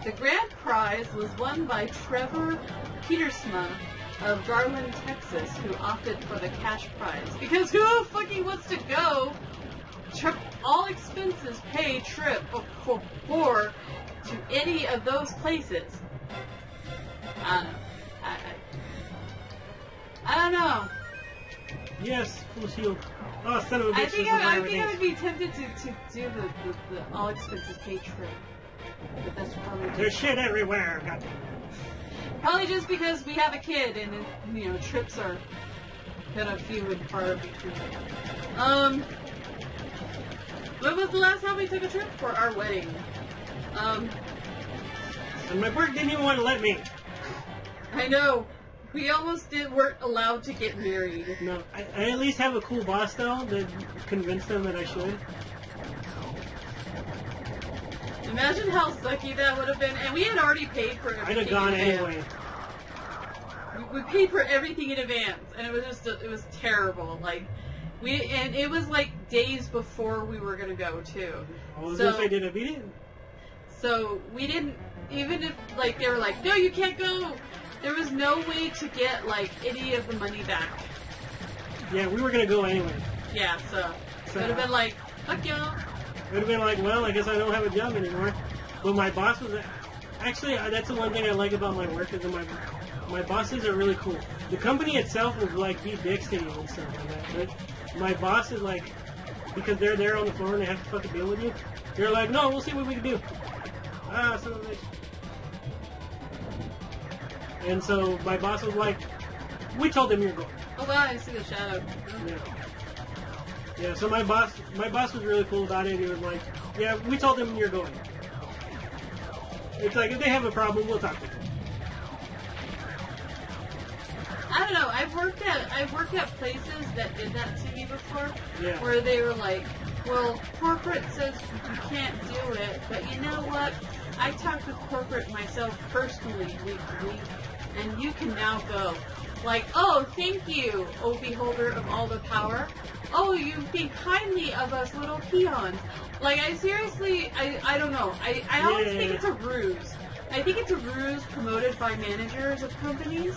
The grand prize was won by Trevor Petersma of Garland, Texas, who opted for the cash prize. Because who fucking wants to go all expenses paid trip for four to any of those places? I don't know. I don't know. Yes, full shield. Oh, son of a bitch. I think I would be tempted to do the all expenses paid trip. But that's probably There's shit everywhere. Goddamn. probably just because we have a kid and you know trips are kind of few and far between. When was the last time we took a trip? For our wedding. And my work didn't even want to let me. I know. We almost weren't allowed to get married. No, I at least have a cool boss though that convinced them that I should. Imagine how sucky that would have been. And we had already paid for everything. I'd have gone in advance. anyway. We paid for everything in advance, and it was just it was terrible. Like and it was like days before we were gonna go too. I was gonna say, did I beat it? So we didn't, even if like they were like, no, you can't go. There was no way to get like any of the money back. Yeah, we were gonna go anyway. Yeah, so it would have been like, fuck y'all. It would have been like, well, I guess I don't have a job anymore. But my boss was actually that's the one thing I like about my work is that my bosses are really cool. The company itself will like be dicks to you and stuff like that. But my boss is like, because they're there on the floor and they have to fucking deal with you. They're like, no, we'll see what we can do. Son of a bitch. And so my boss was like, we told them you're going. Oh wow, I see the shadow. Yeah. Yeah, so my boss was really cool about it. He was like, yeah, we told them you're going. It's like, if they have a problem, we'll talk to them. I don't know, I've worked at places that did that to me before. Yeah. Where they were like, well, corporate says you can't do it, but you know what? I talked with corporate myself personally week to week, and you can now go. Like, oh, thank you, O beholder of all the power. Oh, you think kindly of us little peons. Like, I seriously, I don't know. I always think it's a ruse. I think it's a ruse promoted by managers of companies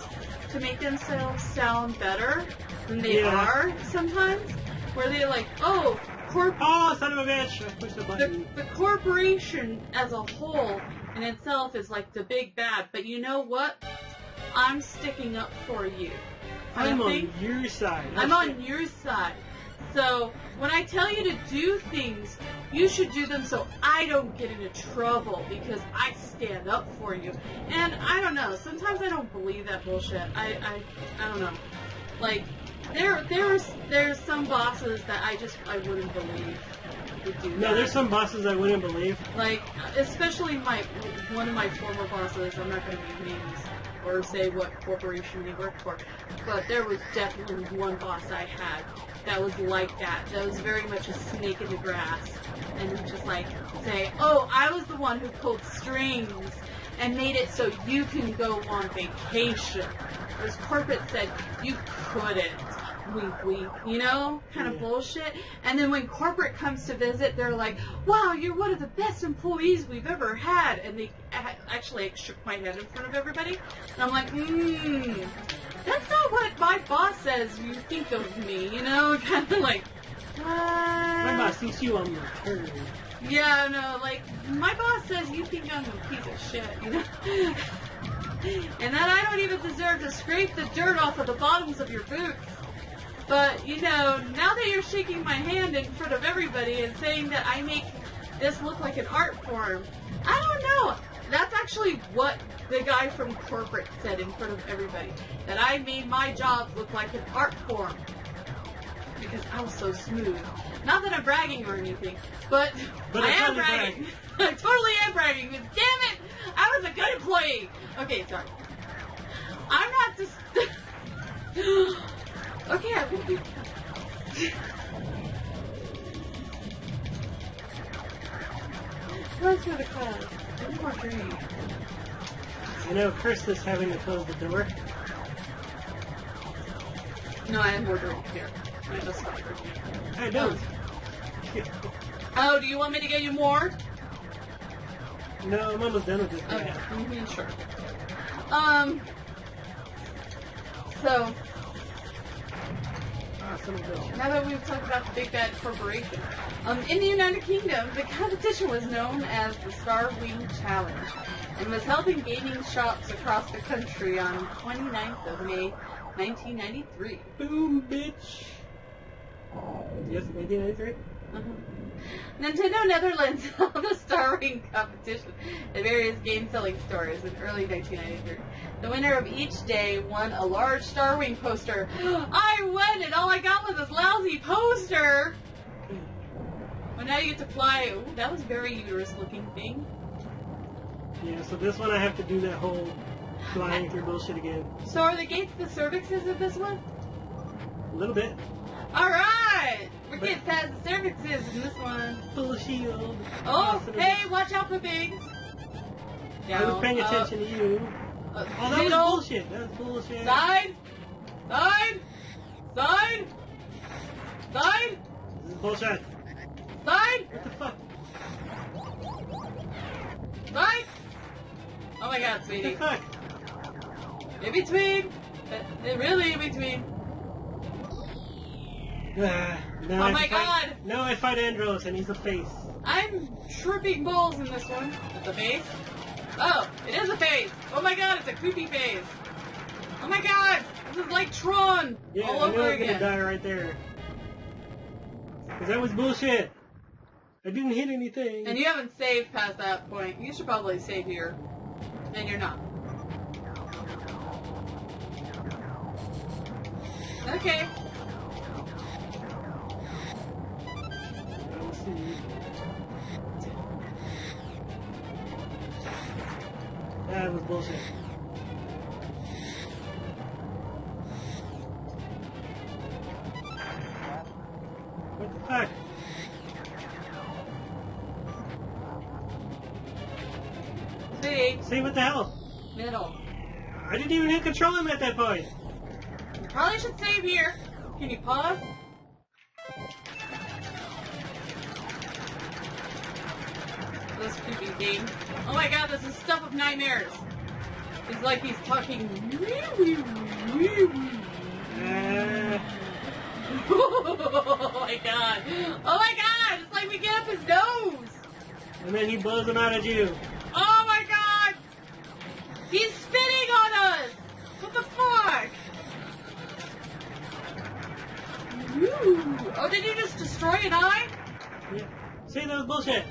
to make themselves sound better than they are sometimes. Where they're like, oh, oh, son of a bitch! I pushed the button. The corporation as a whole in itself is like the big bad, but you know what? I'm sticking up for you. I'm on your side. I'm on your side. So when I tell you to do things, you should do them so I don't get into trouble because I stand up for you. And I don't know. Sometimes I don't believe that bullshit. I don't know. Like there's some bosses that I wouldn't believe would do that. No, there's some bosses I wouldn't believe. Like especially one of my former bosses. I'm not going to name names or say what corporation he worked for, but there was definitely one boss I had that was like that. That was very much a snake in the grass, and would just like say, "Oh, I was the one who pulled strings and made it so you can go on vacation." Whereas corporate said you couldn't. Wink, wink, you know, kind of bullshit. And then when corporate comes to visit, they're like, "Wow, you're one of the best employees we've ever had," and they actually shook my hand in front of everybody. And I'm like, that's not what my boss says you think of me, you know, kind of like, what? My boss thinks you on your turn. Yeah, no, like, my boss says you think I'm a piece of shit, you know? And that I don't even deserve to scrape the dirt off of the bottoms of your boots. But, you know, now that you're shaking my hand in front of everybody and saying that I make this look like an art form, I don't know. That's actually what the guy from corporate said in front of everybody. That I made my job look like an art form. Because I was so smooth. Not that I'm bragging or anything, but I am bragging. I totally am bragging. But damn it! I was a good employee! Okay, sorry. I'm not just... Okay, I will do. Let's go to class. One more drink. You know, Chris is having to close the door. No, I have more drink here. I just stopped drinking. I don't. Oh, do you want me to get you more? No, I'm almost done with this. Okay, sure. So... Now that we've talked about the big bad corporation, in the United Kingdom, the competition was known as the Starwing Challenge and was held in gaming shops across the country on 29th of May, 1993. Boom, bitch! Yes, 1993? Nintendo Netherlands held a Starwing competition at various game-selling stores in early 1993. The winner of each day won a large Starwing poster. I won, and all I got was this lousy poster! When now you get to fly. Ooh, that was very uterus looking thing. Yeah, so this one I have to do that whole flying through bullshit again. So are the gates the cervixes of this one? A little bit. Alright! We're getting past the cervixes in this one. Full shield. Oh, hey, watch out for things! I was paying attention to you. Oh, that was bullshit. That was bullshit. Side! Side! Side! Side! This is bullshit. Side! What the fuck? Side! Oh my god, What sweetie. the fuck? In between! Really in between. Oh my god! Now I fight Andros and he's a face. I'm tripping balls in this one. It's a face? Oh, it is a face! Oh my god, it's a creepy face! Oh my god! This is like Tron! Yeah, all I knew over I was gonna again. die right there. Cause that was bullshit. I didn't hit anything. And you haven't saved past that point. You should probably save here. And you're not. Okay. I'll see. That was bullshit. What the fuck? See? See, what the hell? Middle. I didn't even hit control him at that point. You probably should save here. Can you pause? This creepy game. Oh my god, this is stuff of nightmares. It's like he's talking. Oh my god. Oh my god, it's like we get up his nose. And then he blows them out at you. Oh my god. He's spitting on us. What the fuck? Ooh. Oh, did you just destroy an eye? Yeah. See, that was bullshit.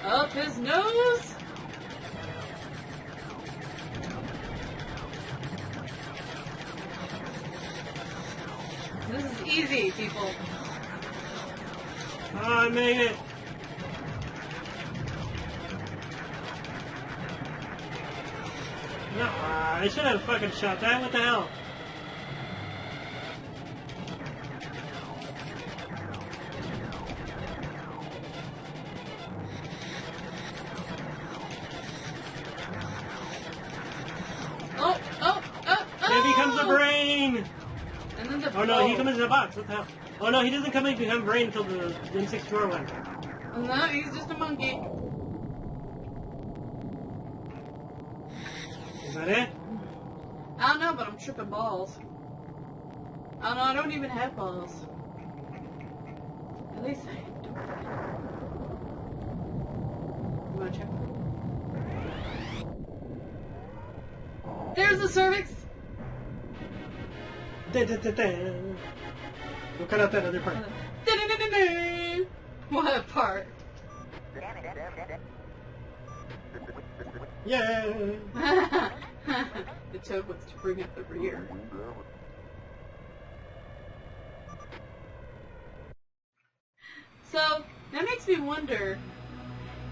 Up his nose. This is easy, people. Oh, I made it. No, I should have fucking shot that. What the hell? There becomes a brain! And then the Oh no, he comes in a box. What the hell? Oh no, he doesn't come in to become brain until the N64 one. No, he's just a monkey. Is that it? I don't know, but I'm tripping balls. I don't know, I don't even have balls. At least I don't. You wanna check? There's the cervix! We'll cut out that other part. What part? Yeah! The toad wants to bring up the rear. So, that makes me wonder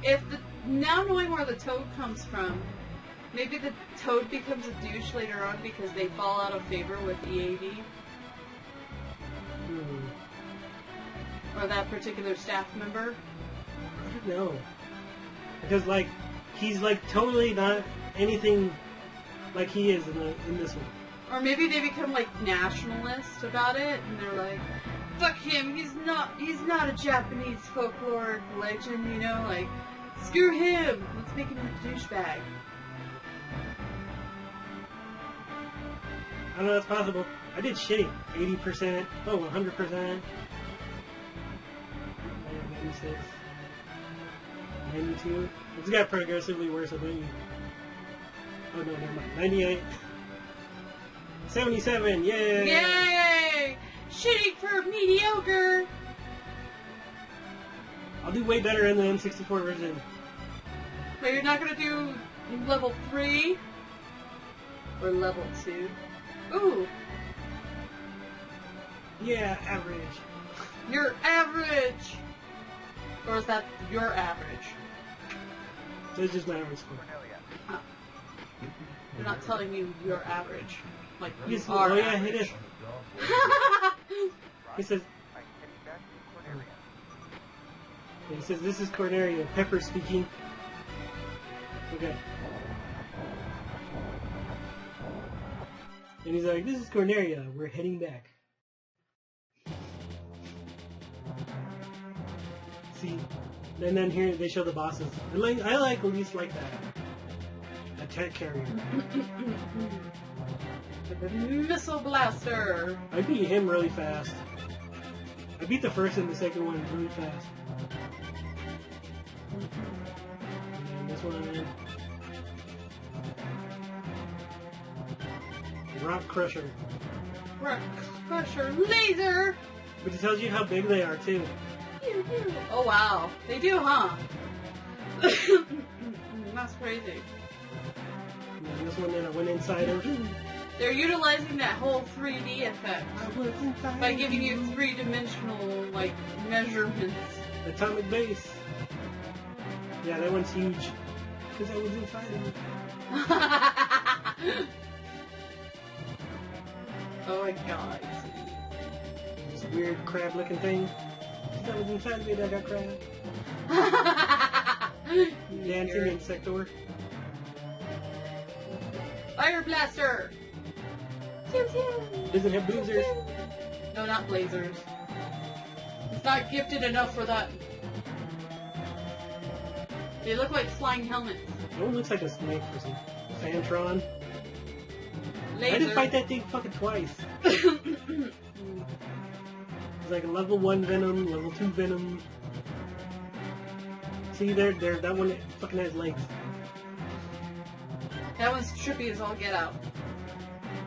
if now knowing where the toad comes from, maybe the toad becomes a douche later on because they fall out of favor with EAD. Or that particular staff member. I don't know. Because, like, he's, like, totally not anything like he is in this one. Or maybe they become, like, nationalist about it, and they're like, fuck him, he's not a Japanese folkloric legend, you know, like, screw him, let's make him a douchebag. I don't know, that's possible. I did shitty. 80%. Oh, 100%. 96. 92. It's got progressively worse, I think. Oh, no, never mind. 98. 77. Yay! Yay! Shitty for mediocre! I'll do way better in the N64 version. But you're not gonna do level 3? Or level 2? Ooh! Yeah, average. You're average! Or is that your average? It's just my average score. Oh. They're not telling you your average. Like, you Yes, are oh yeah, average. it is. He says, this is Cornelia. Pepper speaking. Okay. And he's like, this is Cornelia. We're heading back. See? And then here they show the bosses. I like at least like that. A tank carrier. The missile blaster! I beat him really fast. I beat the first and the second one really fast. And this one... Rock Crusher. Rock Crusher laser! But it tells you how big they are too. Oh wow. They do, huh? That's crazy. And this one then I went inside him. They're utilizing that whole 3D effect by giving you 3-dimensional, like, measurements. Atomic base. Yeah, that one's huge. Because I was inside him. Oh my god. This weird crab looking thing. Because I was inside me and I got crab. Dancing Insector. Fire blaster! Doesn't have boozers. No, not blazers. It's not gifted enough for that. They look like flying helmets. That one looks like a snake for some Fantron. Laser. I had to fight that thing fucking twice. It's like a level 1 Venom, level 2 Venom. See, that one fucking has legs. That one's trippy as all get out.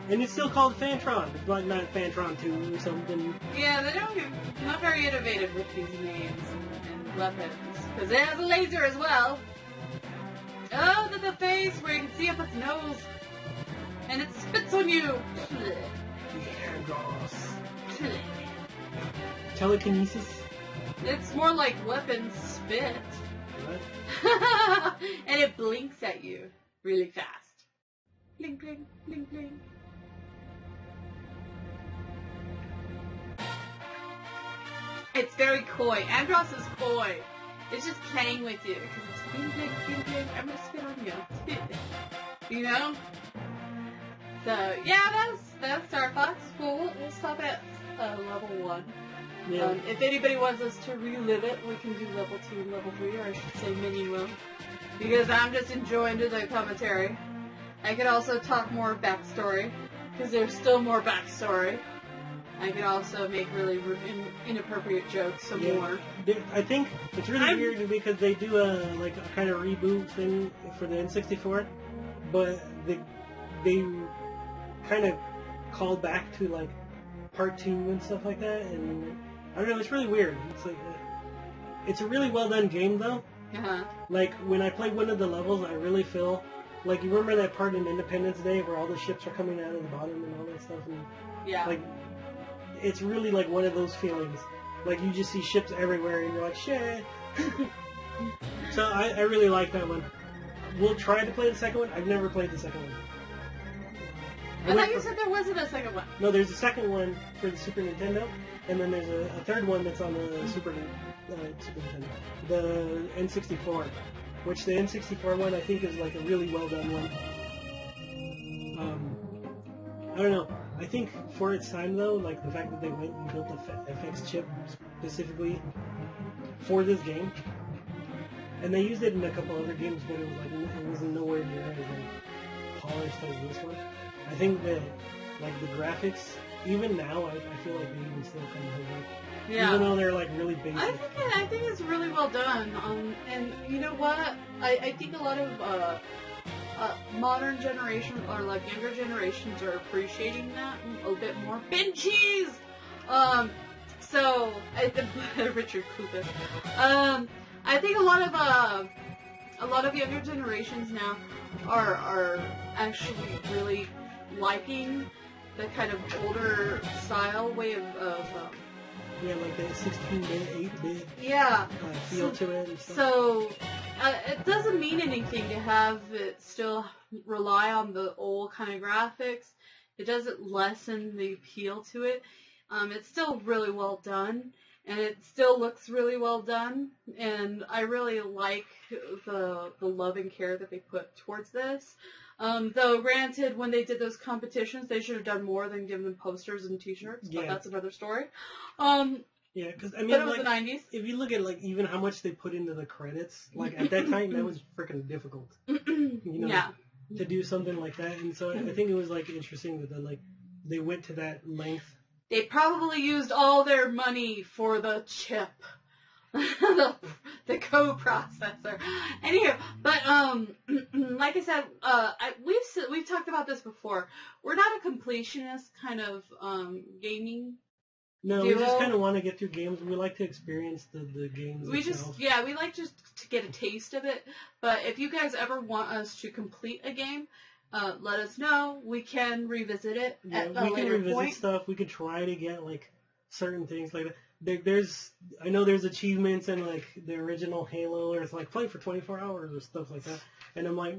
And it's still called Fantron. It's like not Fantron 2 or something. Yeah, they don't get not very innovative with these names and weapons. Because it has a laser as well. Oh, there's a face where you can see up its nose. And it spits on you. Yeah, gross. Telekinesis? It's more like weapon spit. What? And it blinks at you really fast. Blink, blink, blink, blink. It's very coy. Andros is coy. It's just playing with you. Because it's blink, blink, blink, blink. I'm going to spit on you. You know? So, yeah, that's Starfox. We'll stop at level 1. Yeah. If anybody wants us to relive it, we can do level 2 and level 3, or I should say Minion will. Because I'm just enjoying the commentary. I could also talk more backstory, because there's still more backstory. I could also make really inappropriate jokes some more. I think it's really weird because they do a kind of reboot thing for the N64, but they kind of called back to like part 2 and stuff like that, and I don't know, it's really weird. It's like it's a really well done game though. Uh-huh. Like when I play one of the levels, I really feel like, you remember that part in Independence Day where all the ships are coming out of the bottom and all that stuff, and Yeah. like it's really like one of those feelings. Like you just see ships everywhere and you're like, shit. So I really like that one. We'll try to play the second one. I've never played the second one. I thought you said there wasn't a second one. No, there's a second one for the Super Nintendo, and then there's a third one that's on the Super Nintendo, the N64, which the N64 one I think is like a really well done one. I don't know. I think for its time though, like the fact that they went and built the FX chip specifically for this game, and they used it in a couple other games, but it was nowhere near as like polished as this one. I think that like the graphics, even now, I feel like they even still kind of hold up. Yeah. Even though they're like really basic. I think it's really well done. And you know what? I think a lot of modern generation or like younger generations are appreciating that a bit more. Benchies! So, Richard Cooper. I think a lot of younger generations now are actually really liking the kind of older style way of yeah, like the 16-bit, 8-bit yeah feel to it and stuff. So it doesn't mean anything to have it still rely on the old kind of graphics. It doesn't lessen the appeal to it. It's still really well done, and it still looks really well done, and I really like the love and care that they put towards this. Though granted, when they did those competitions, they should have done more than give them posters and t-shirts, but that's another story. Yeah, because I mean, but it was like, the 90s. if you look at like even how much they put into the credits, like at that time, that was freaking difficult. You know, Yeah. to do something like that, and so I think it was like interesting that they went to that length. They probably used all their money for the chip. the co-processor. Anyway, but like I said, we've talked about this before. We're not a completionist kind of gaming. No, we just kind of want to get through games. We like to experience the games. We itself. we like just to get a taste of it. But if you guys ever want us to complete a game, let us know. We can revisit it at a later point. We can revisit stuff. We could try to get like certain things like that. I know there's achievements in like the original Halo, or it's like play for 24 hours or stuff like that. And I'm like,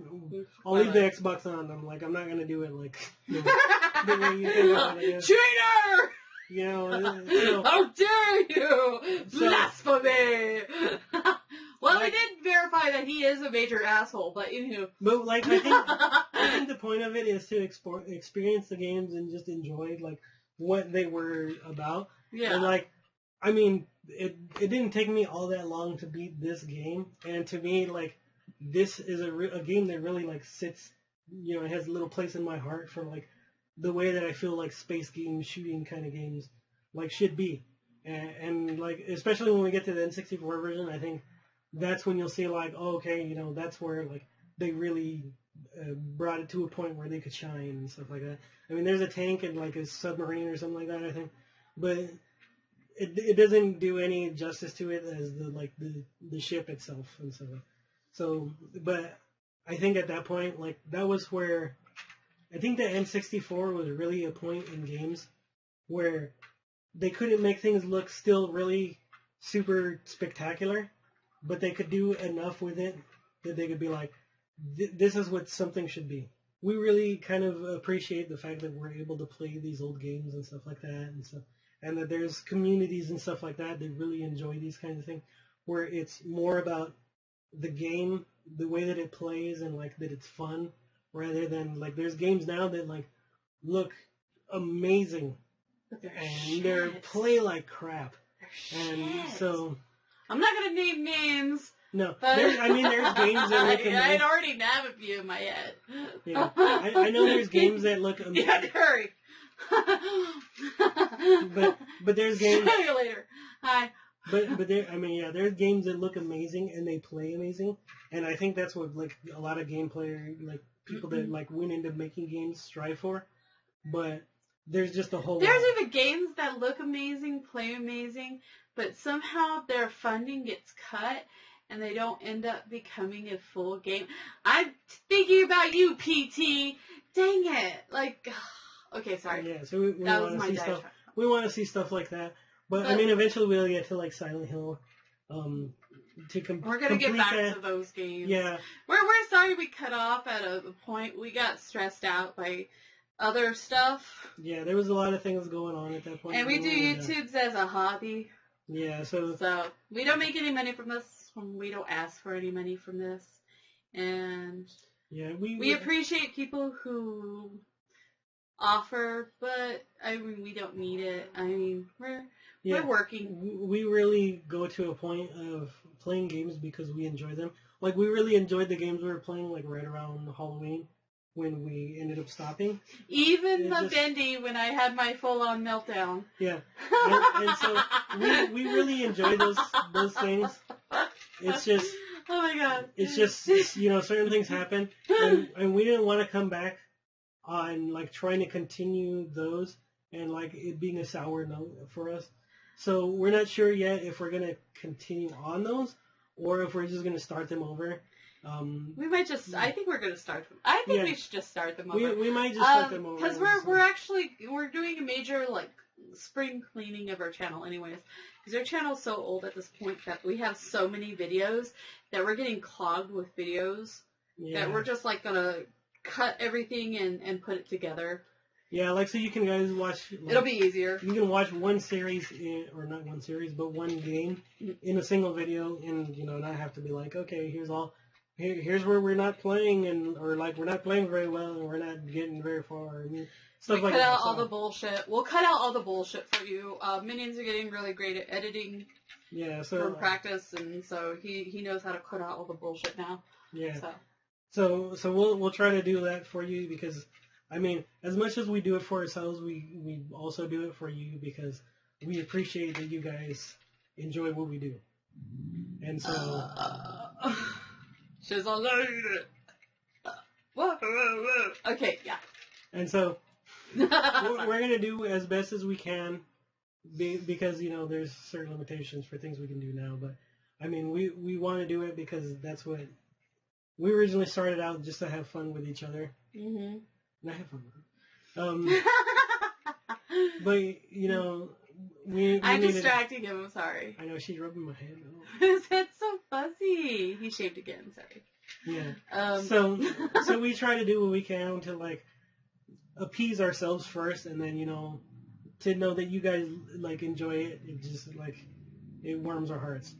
I'll leave the Xbox on. I'm like, I'm not gonna do it like the way you think I want to do it. Cheater! You know, how dare you! Blasphemy! Well, we did verify that he is a major asshole, but anywho. But like, I think the point of it is to experience the games and just enjoy like what they were about. Yeah. And like, I mean, it didn't take me all that long to beat this game, and to me, like, this is a game that really like sits, you know, it has a little place in my heart for like the way that I feel like space games, shooting kind of games, like should be, and like especially when we get to the N64 version, I think that's when you'll see like, oh, okay, you know, that's where like they really brought it to a point where they could shine and stuff like that. I mean, there's a tank and like a submarine or something like that, I think, but it doesn't do any justice to it as the ship itself and stuff. So, but I think at that point, like that was where I think the N64 was really a point in games where they couldn't make things look still really super spectacular, but they could do enough with it that they could be like, this is what something should be. We really kind of appreciate the fact that we're able to play these old games and stuff like that and stuff. And that there's communities and stuff like that that really enjoy these kinds of things, where it's more about the game, the way that it plays, and like that it's fun, rather than like there's games now that like look amazing and they play like crap. And so I'm not gonna name names. No, there's games that look amazing. I'd already have a few in my head. Yeah, I know there's games that look amazing. You have to hurry. but there's games. See you later. Hi. But there's games that look amazing and they play amazing, and I think that's what like a lot of game player like people that like went into making games strive for. But there's just a whole. There's even games that look amazing, play amazing, but somehow their funding gets cut and they don't end up becoming a full game. I'm thinking about you, PT. Dang it! Like. Okay, sorry. Yeah, so we want to see stuff. We want to see stuff like that, but I mean, eventually we'll get to like Silent Hill. We're gonna get back to those games. Yeah, we're sorry we cut off at a point. We got stressed out by other stuff. Yeah, there was a lot of things going on at that point. And we do YouTubes as a hobby. Yeah, so we don't make any money from this. We don't ask for any money from this, and yeah, we appreciate people who offer, but I mean, we don't need it. I mean, we're working. We really go to a point of playing games because we enjoy them. Like, we really enjoyed the games we were playing, like, right around Halloween when we ended up stopping. Even the Bendy when I had my full-on meltdown. Yeah. And so we really enjoy those things. It's just... Oh, my God. It's just, you know, certain things happen, and we didn't want to come back on like trying to continue those and like it being a sour note for us. So we're not sure yet if we're going to continue on those or if we're just going to start them over. We might just. I think we're going to start them. I think we should just start them over. We might just start them over because we're doing a major like spring cleaning of our channel, anyways. Because our channel's so old at this point that we have so many videos that we're getting clogged with videos that we're just like gonna cut everything and put it together. Yeah, like so you can guys watch. Like, it'll be easier. You can watch one series, or not one series, but one game in a single video, and not have to be like, okay, here's where we're not playing, or like we're not playing very well, and we're not getting very far, and stuff like that. Cut out all the bullshit. We'll cut out all the bullshit for you. Minions are getting really great at editing. Yeah, so from practice, and so he knows how to cut out all the bullshit now. Yeah. So we'll try to do that for you because, I mean, as much as we do it for ourselves, we also do it for you because we appreciate that you guys enjoy what we do. And so... she's all loaded. Okay, yeah. And so, we're going to do as best as we can because, there's certain limitations for things we can do now. But, I mean, we want to do it because that's what... We originally started out just to have fun with each other. Mm-hmm. And I have fun with them. But, we I'm distracting him, I'm sorry. I know, she's rubbing my head. His head's so fuzzy. He shaved again, sorry. Yeah. So we try to do what we can to, like, appease ourselves first, and then, to know that you guys, like, enjoy it. It just, like, it warms our hearts.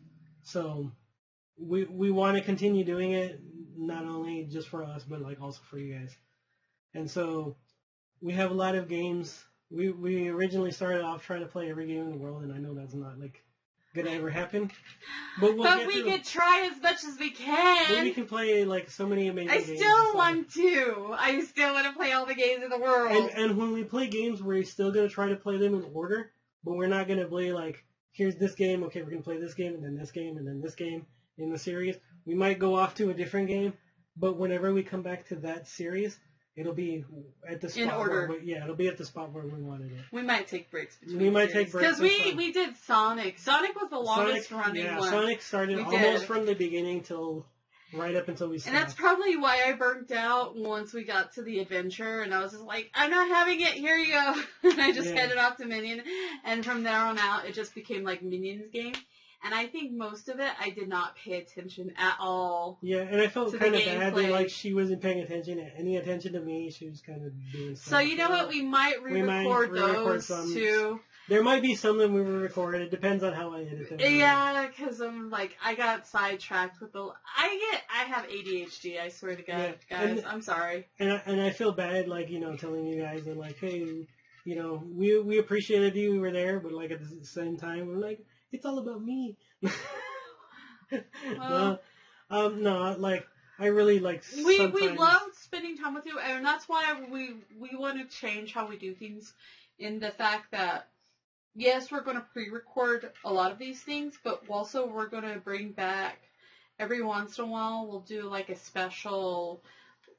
So we want to continue doing it, not only just for us, but, like, also for you guys. And so we have a lot of games. We originally started off trying to play every game in the world, and I know that's not, like, gonna ever happen. But we can try as much as we can. But we can play, like, so many amazing games. I still want to play all the games in the world. And when we play games, we're still gonna try to play them in order, but we're not gonna play, like, here's this game, okay, we're gonna play this game, and then this game, and then this game in the series. We might go off to a different game, but whenever we come back to that series, it'll be at the spot in order. It'll be at the spot where we wanted it. We might take breaks between. We might take breaks because we did Sonic. Sonic was the longest running one. Sonic started almost from the beginning till right up until we stopped. And that's probably why I burnt out once we got to the adventure, and I was just like, I'm not having it. Here you go. And I just headed off to Minion, and from there on out, it just became like Minion's game. And I think most of it, I did not pay attention at all. Yeah, and I felt kind of bad that, like, she wasn't paying any attention to me. She was kind of doing stuff. So, you know what? We might re-record those, too. There might be some that we re-record. It depends on how I edit them. Yeah, because I'm, like, I got sidetracked with the... I have ADHD, I swear to God, guys. I'm sorry. And I feel bad, like, telling you guys that, like, hey, we appreciated you, we were there, but, like, at the same time, we're like... It's all about me. No, like, I really like we love spending time with you, and that's why we want to change how we do things in the fact that, yes, we're going to pre-record a lot of these things, but also we're going to bring back, every once in a while, we'll do, like, a special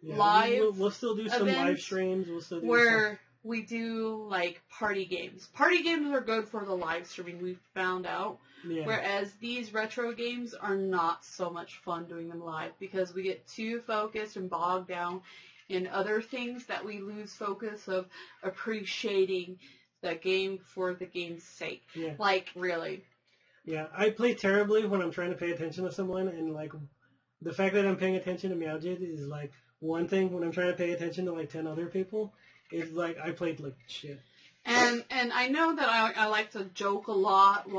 live We'll still do some live streams. We'll still do where we do, like, party games. Party games are good for the live streaming, we've found out. Yeah. Whereas these retro games are not so much fun doing them live because we get too focused and bogged down in other things that we lose focus of appreciating the game for the game's sake. Yeah. Like, really. Yeah, I play terribly when I'm trying to pay attention to someone, and, like, the fact that I'm paying attention to Meowgid is, like, one thing. When I'm trying to pay attention to, like, 10 other people, it's like I played like shit. And I know that I like to joke a lot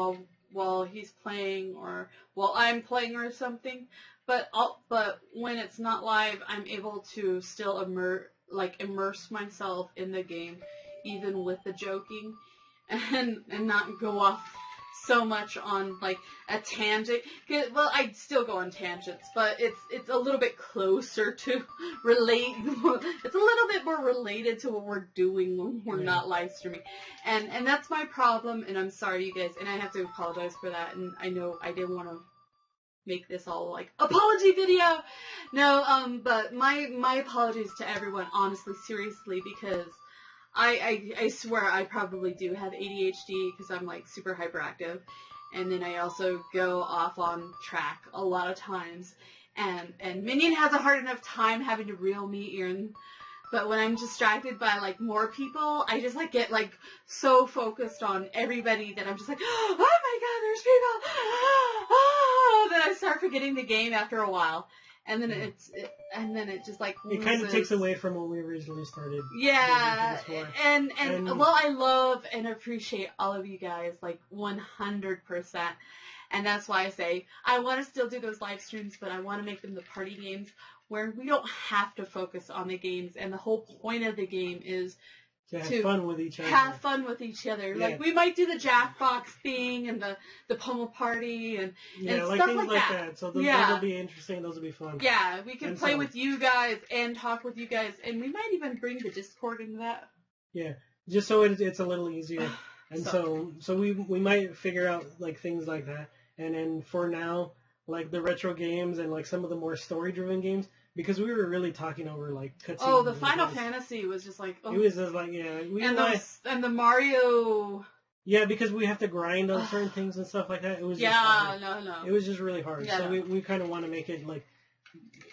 while he's playing or while I'm playing or something. But when it's not live, I'm able to still immerse myself in the game, even with the joking, and not go off so much on, like, a tangent. Well, I still go on tangents, but it's a little bit closer to relate. It's a little bit more related to what we're doing when we're not live streaming. And that's my problem, and I'm sorry, you guys, and I have to apologize for that, and I know I didn't want to make this all, like, apology video. No, but my apologies to everyone, honestly, seriously, because I swear I probably do have ADHD because I'm like super hyperactive. And then I also go off on track a lot of times. And Minion has a hard enough time having to reel me in. But when I'm distracted by like more people, I just like get like so focused on everybody that I'm just like, oh my god, there's people! Oh, then I start forgetting the game after a while. And then it just like it kind of takes away from when we originally started. Yeah, and well, I love and appreciate all of you guys like 100%, and that's why I say I want to still do those live streams, but I want to make them the party games where we don't have to focus on the games, and the whole point of the game is to have fun with each other. Have fun with each other. Yeah. Like we might do the Jackbox thing and the pummel party and like stuff things like that. So those will be interesting. Those will be fun. Yeah, we can play with you guys and talk with you guys, and we might even bring the Discord into that. Yeah, just so it's a little easier. And so we might figure out like things like that. And then for now, like the retro games and like some of the more story-driven games, because we were really talking over like cutscenes. Oh, the Final Fantasy was just like... Oh. It was just like, and the Mario... Yeah, because we have to grind on certain things and stuff like that. It was just hard. It was just really hard. Yeah, so we kind of want to make it like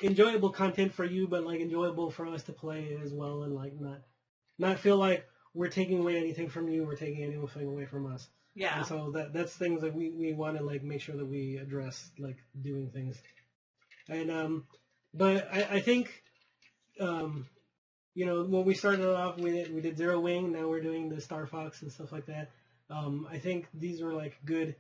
enjoyable content for you, but like enjoyable for us to play as well, and like not feel like we're taking away anything from you, we're taking anything away from us. Yeah. And so that's things that we want to like make sure that we address, like doing things. And but I think when we started off we did Zero Wing, now we're doing the Star Fox and stuff like that. I think these were like good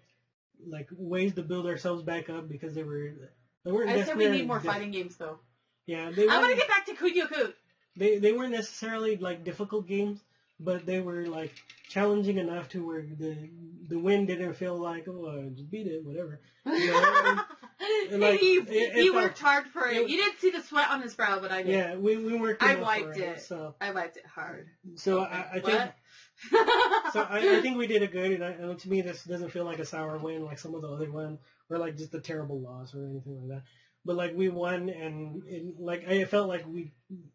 like ways to build ourselves back up, because they weren't. I said we need more fighting games though. Yeah, I want to get back to Kunio-kun. They weren't necessarily like difficult games, but they were like challenging enough to where the win didn't feel like, oh, I just beat it, whatever. You know, and like, he worked hard for it. You didn't see the sweat on his brow, but I did. Yeah, we worked. I wiped it. So I wiped it hard. So I think. So I think we did it good, and to me this doesn't feel like a sour win like some of the other ones, or like just a terrible loss or anything like that. But like we won, and like I felt like we,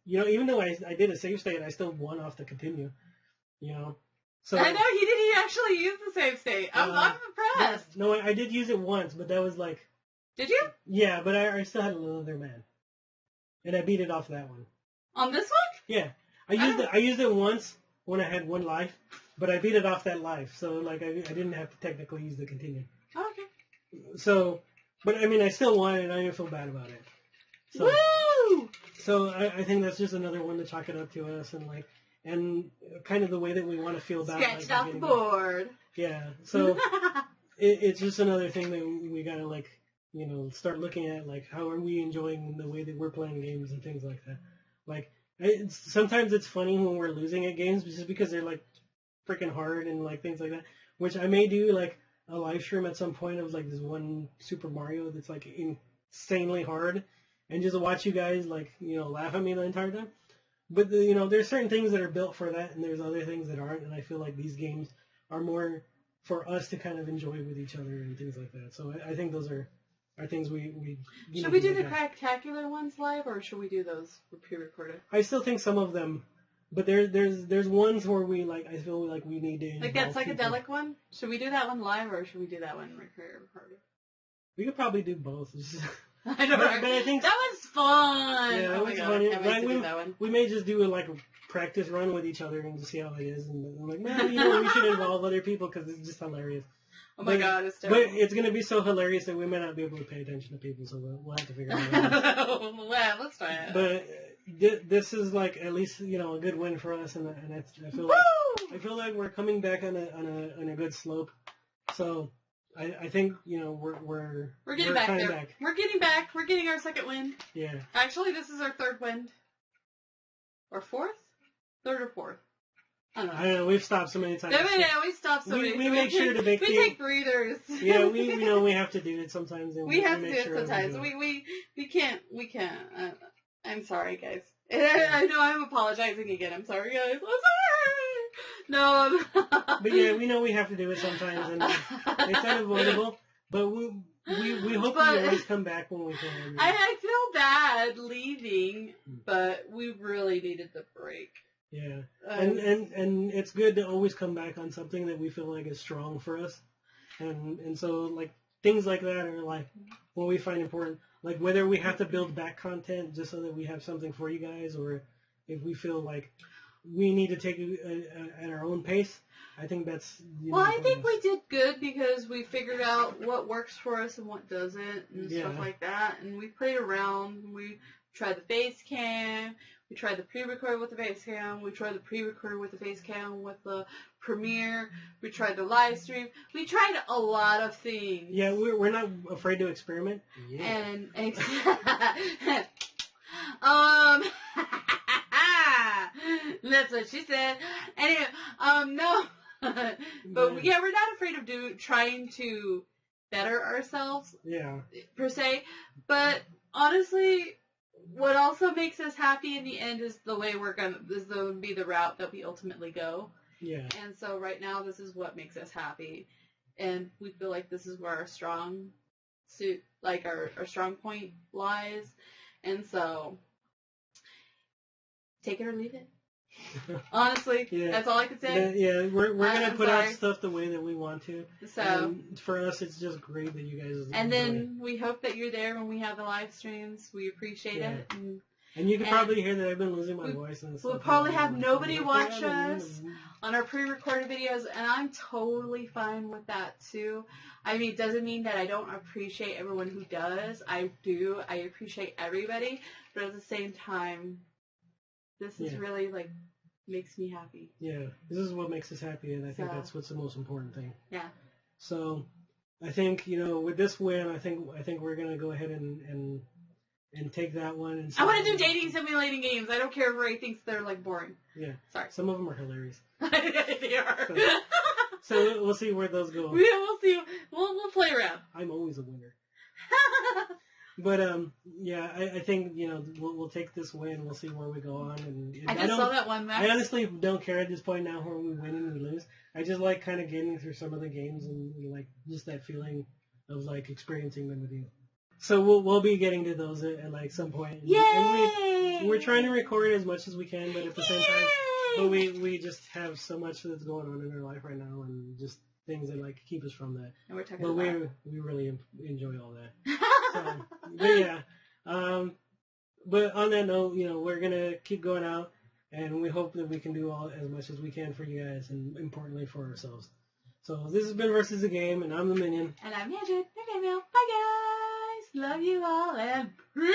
even though I did a save state, I still won off the continue. So I know he actually use the save state. I'm impressed. No, I did use it once, but that was like. Did you? Yeah, but I still had another man, and I beat it off that one. On this one? Yeah, I used it once when I had one life, but I beat it off that life, so like I didn't have to technically use the continue. Oh, okay. So, but I mean I still won, and I didn't feel bad about it. So, woo! So I think that's just another one to chalk it up to us, and kind of the way that we want to feel about scratched off the board. Yeah, so it's just another thing that we gotta like start looking at, like how are we enjoying the way that we're playing games and things like that. Like sometimes it's funny when we're losing at games just because they're like freaking hard and like things like that. Which I may do like a live stream at some point of like this one Super Mario that's like insanely hard, and just watch you guys like laugh at me the entire time. But there's certain things that are built for that, and there's other things that aren't. And I feel like these games are more for us to kind of enjoy with each other and things like that. So I think those are things we should we do the spectacular ones live, or should we do those pre-recorded? I still think some of them, but there's ones where we like I feel like we need to like that psychedelic people. One. Should we do that one live, or should we do that one recorded? We could probably do both. I know, but I think that was fun. Yeah, that was fun. Like, we may just do a practice run with each other and just see how it is. And I'm like, well, we should involve other people because it's just hilarious. Oh my god, it's terrible. But it's going to be so hilarious that we may not be able to pay attention to people, so we'll have to figure it out. Well, let's try it. But this is like at least a good win for us, and I feel like we're coming back on a good slope. So I think we're getting back there. Back. We're getting back. We're getting our second win. Yeah. Actually, this is our third win. Or fourth? Third or fourth? I don't know. We've stopped so many times. Yeah, we stopped so many times. We make sure to make we take breathers. Yeah, we have to do it sometimes. And we have to do it sometimes. We can't. I'm sorry, guys. I know I'm apologizing again. I'm sorry, guys. I'm sorry. No. But yeah, we know we have to do it sometimes, and it's unavoidable. But we hope we always come back when we can. I feel bad leaving, but we really needed the break. Yeah, and it's good to always come back on something that we feel like is strong for us, and so like things like that are like what we find important. Like whether we have to build back content just so that we have something for you guys, or if we feel like we need to take it at our own pace. I think that's. Well, I think we did good because we figured out what works for us and what doesn't and stuff like that, and we played around. We tried the face cam. We tried the pre-record with the face cam. We tried the pre-record with the face cam with the Premiere. We tried the live stream. We tried a lot of things. Yeah, we're not afraid to experiment. Yeah. And that's what she said. Anyway, no, but yeah, we're not afraid of trying to better ourselves. Yeah. Per se, but honestly. What also makes us happy in the end is the way be the route that we ultimately go. Yeah. And so right now, this is what makes us happy, and we feel like this is where our strong suit, like our strong point lies, and so take it or leave it. Honestly, that's all I can say. Yeah, we're gonna put out stuff the way that we want to. So and for us, it's just great that you guys. And then we hope that you're there when we have the live streams. We appreciate it. And you can probably hear that I've been losing my voice and stuff. We'll probably have nobody watch us on our pre-recorded videos, and I'm totally fine with that too. I mean, it doesn't mean that I don't appreciate everyone who does. I do. I appreciate everybody, but at the same time, this is really like makes me happy. Yeah, this is what makes us happy, and I think that's what's the most important thing. Yeah. So, I think with this win, I think we're gonna go ahead and take that one. And I want to do dating simulating games. I don't care if Ray thinks they're like boring. Yeah. Sorry. Some of them are hilarious. They are. So we'll see where those go. Yeah, we'll see. We'll play around. I'm always a winner. But I think we'll take this win. We'll see where we go on. And I just saw that one. I honestly don't care at this point now where we win and we lose. I just like kind of getting through some of the games and like just that feeling of like experiencing them with you. So we'll be getting to those at like some point. Yay! And we're trying to record as much as we can, but at the same time, but we just have so much that's going on in our life right now, and just things that like keep us from that. And we're talking but about we really enjoy all that. So, but yeah, but on that note, we're gonna keep going out, and we hope that we can do as much as we can for you guys, and importantly for ourselves. So this has been Versus the Game, and I'm the Minion. And I'm Meowgid. Okay, Meow. Bye, guys. Love you all, and peace.